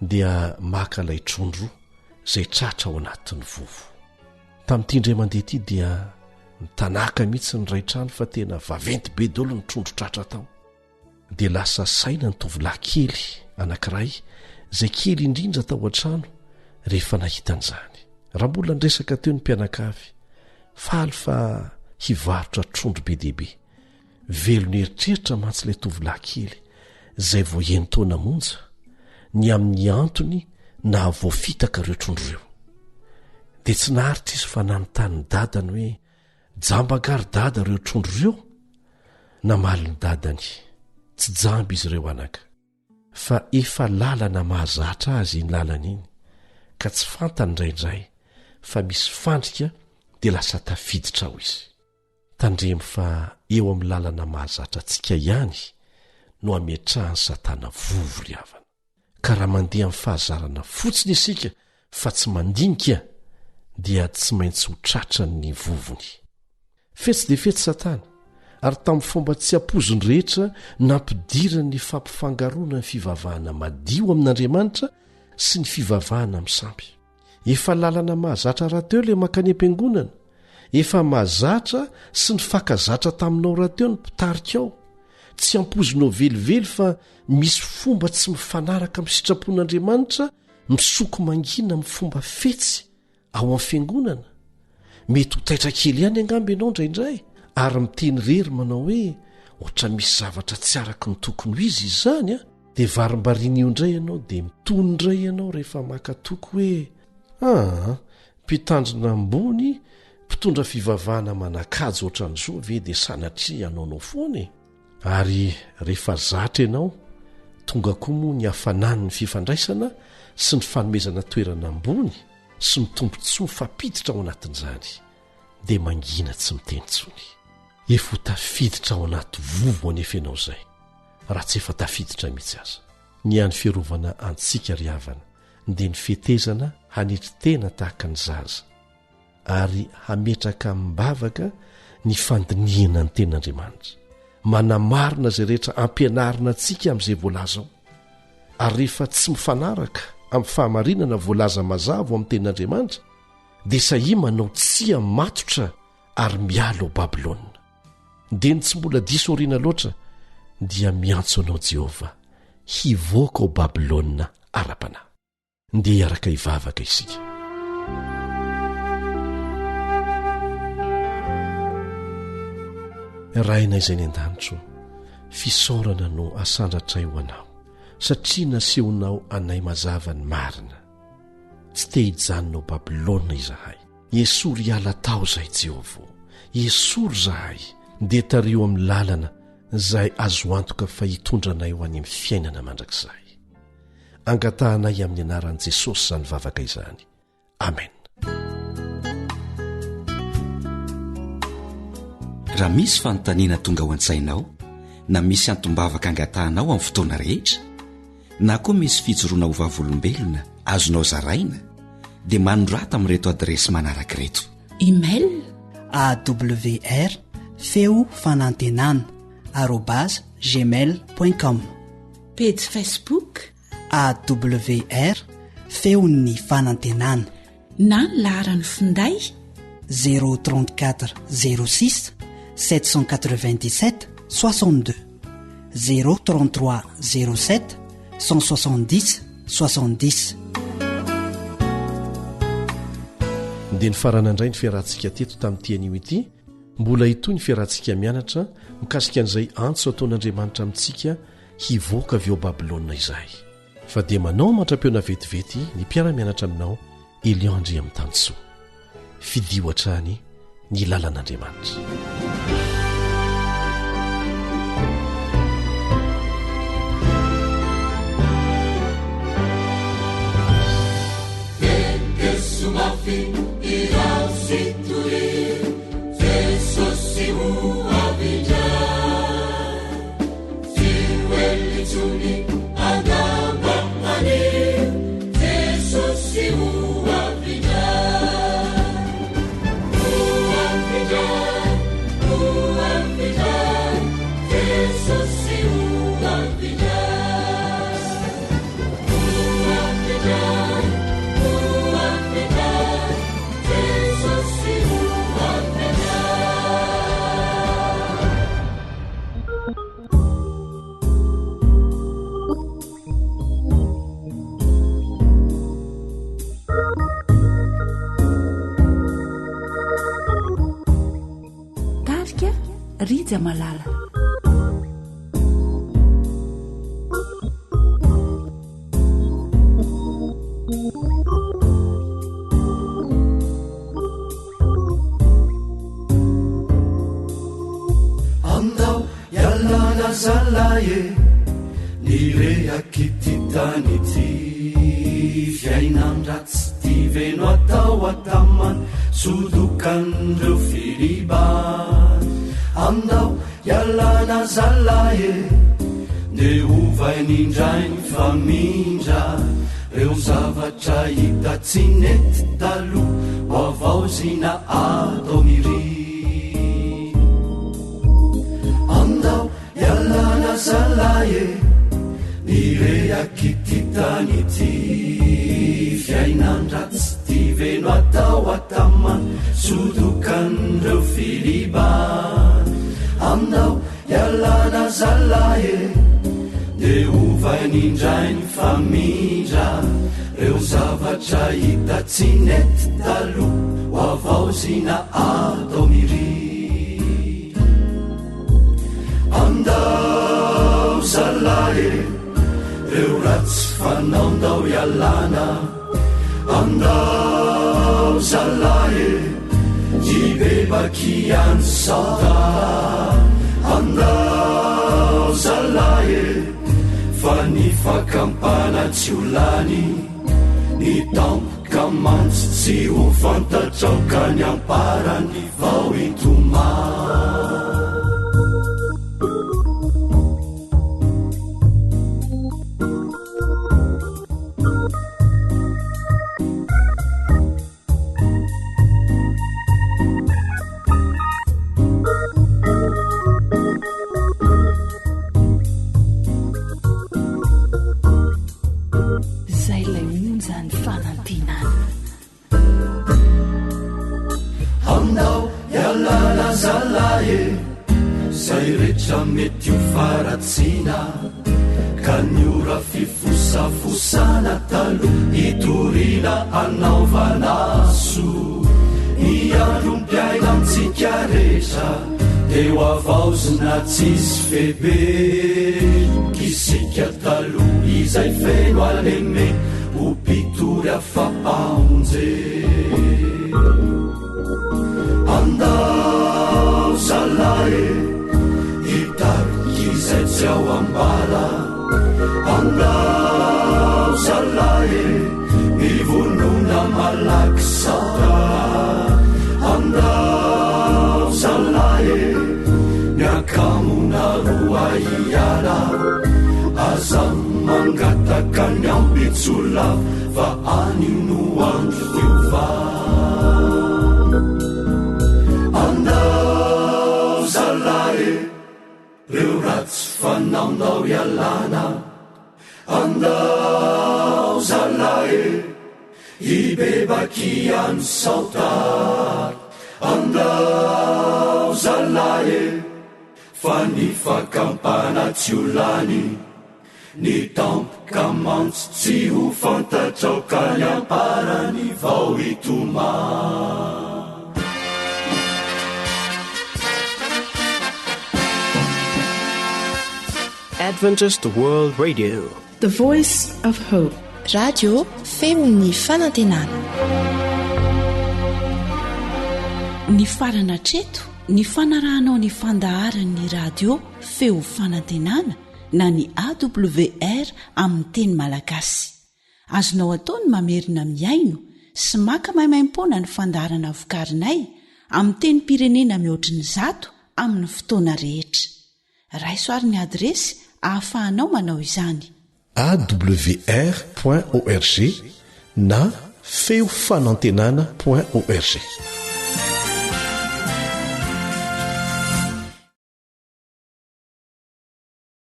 dia maka ilay trondro izay tratra ao anatin'ny vovo. Tamin'ity indray mandeha ity dia mitanaka mihitsy ny ray trano fa tena vaventy be dolo ny trondro tratra tao. Dia lasa saina ny tovolahy kely anankiray izay kely indrindra tao an-trano rehefa nahitan'izany. Raha mbola nresaka teo ny mpianakavy, faly fa hivarotra trondro be dehibe. Velony eritreritra mantsy ilay tovolahy kely izay vao enitaona monja ny amin'ny antony na voafitaka ireo trondro ireo. Dia tsy naharitra izy fa nanontany dadany hoe jambagary dada ireo trondro ireo? Namaly ny dadany, tsy jamby izy ireo anaka, fa efa lalana mahazatra azy iny lalana iny, ka tsy fantany indraindray fa misy fandrika dia lasa tafiditra ao izy. Tandremo fa eo amin'ny lalana mahazatra antsika ihany no ametrahany Satana vovo ry havana. Ka raha mandeha amin'ny fahazarana fotsiny isika fa tsy mandinika dia tsy maintsy ho tratrany vovony. Fetsy dia fetsy Satana, ary tamin'ny fomba tsy ampozony rehetra nampidirany ny fampifangaroana ny fivavahana madio amin'Andriamanitra sy ny fivavahana amin'ny samby. Efa lalana mahazatra rahateo ilay mankany am-piangonana, efa mahazatra sy ny fakazatra taminao rahateo ny mpitarika ao. Tsy ampozinao velively fa misy fomba tsy mifanaraka amin'ny sitrapon'Andriamanitra misoko mangina amin'ny fomba fetsy ao amin'ny fiangonana. Mety ho taitra kely ihany angamba ianao indraindray ary miteny rery manao hoe ohatra misy zavatra tsy araka ny tokony ho izy izany a. Dia varimbarin'io indray ianao dia mitony indray ianao rehefa maka toko hoe mpitandrina ambony mpitondra fivavahana manakajo ohatran'izao ve dia sanatria anaonao foana e. Ary rehefa zatra ianao tonga koa moa ny hafanany ny fifandraisana sy ny fanomezana toerana ambony sy mitombo tsy mifampiditra ao anatin'izany dia mangina tsy miteny tsony. Efa ho tafiditra ao anaty vovo anefa ianao izay raha tsy efa tafiditra mihitsy aza. Ny hany fiarovana antsika ry havana dia ny fetezana hanetry tena tahaka ny zaza ary hametraka amin'nybavaka ny fandiniana ny ten'Andriamanitra, manamarina izay rehetra ampianarina antsika amin'izay voalaza ao. Ary rehefa tsy mifanaraka amin'ny fahamarinana voalaza mazava amin'ny ten'Andriamanitra dia sahia manao tsia matotra ary miala ao Babilôna. Dia ny tsy mbola diso oriana loatra dia miantso anao Jehova hivoaka ao Babilôna ara-panahy. Ndia hiaraka hivavaka isika. Raina izay ny an-danitro, fisaorana no asandratra ho anao satria nasehonao anay mazava ny marina. Tsy te hijanonao Babilôna izahay. Esory hiala tao zahay Jehova, esory zahay dia tario amin'ny lalana izay azo antoka fa hitondranay ho any amin'ny fiainana mandrakizay. Angatahanay amin'ny anaran'i Jesosy izany vavaka izany. Amen. Raha misy fanontaniana tonga ao an-tsainao na misy antombavaka angatahanao amin'ny fotoana rehetra na koa misy fijoroana ho vavolombelona azonao zaraina dia manorata amin'ireto adresy manaraka ireto: email awr feo fanantenana @gmail.com, page Facebook awr feon'ny fanantenana, na ny laharany finday 034 06 797 62 033 07 170 70. Dia ny faranandray ny fiarahantsika teto tamin'ity anio ity, mbola hitoy ny fiarahantsika mianatra mikasika an'izay antso ataon'Andriamanitra amintsika hivoaka avy ao Babilôna izay. Fa dia manao mantra-peona vetivety ny mpiara-mianatra aminao Eliandry amin'ny Tansoa. Fidio hatrany ny lalan'Andriamanitra. vaika rija malala. Andao yalana zalaye nirehaky ty tany ty fiainandratsy ty veno atao atamany sodokandreo filibany. Andao yalana zalaye ne ovain'indrainy famindra reo zavatra hita tsy nety talo ho avao zina atao miry. Andao yalana zalaye nirehaky ty tany ty fiainandratsy ty veno atao atamany sodokandreo filibany. Andao yalana zalaye de ovain'indrainy famindra reo zavatra hita tsy nety talo ho avao zina atao miry. Andao zalaye reo ratsy fanao ndao yalana. Andao zalaye jibebaky any sauda. Andao zalaye fa ny fakampana tsy olany ny tampoka mantsy tsy ho fantatraoka ny amparany vao itoma. Mety ho faratsina ka niora fifosafosana talo hitorina anaovanaso. Ny androm-piaina amintsika rehetra deo avaozina tsisy febe kisika talo izay feno aleme ho mpitory afapaonje. Andao zalaye izay tsy ao ambala. Andao zalaye mivonona malaky sauda. Andao zalaye miakamona roa iala aza mangataka ny ambitsola fa anio no andro fiova. Andao zalaye reo ratsy fanao ndao yalana. Andao zalaye hibebaky any sauda. Andao zalaye fa ny fakampana tsy olany ny tampoka mantsy tsy ho fantatraoka ny amparany vao itoma. Adventist World Radio, the voice of hope. Radio Femini Fanantenana. Ny farana treto ny fanarahanao ny fandaharan'ny radio feo fanantenana na ny AWR amin'ny teny malagasy. Azonao ataony mamerina miaino sy maka mahimaimpona ny fandaharana vokarinay amin'ny teny pirenena mihoatriny 100 amin'ny fotoana rehetra. Raisoarin'ny adresy ahafahanao manao izany: awr.org na feofanantenana.org.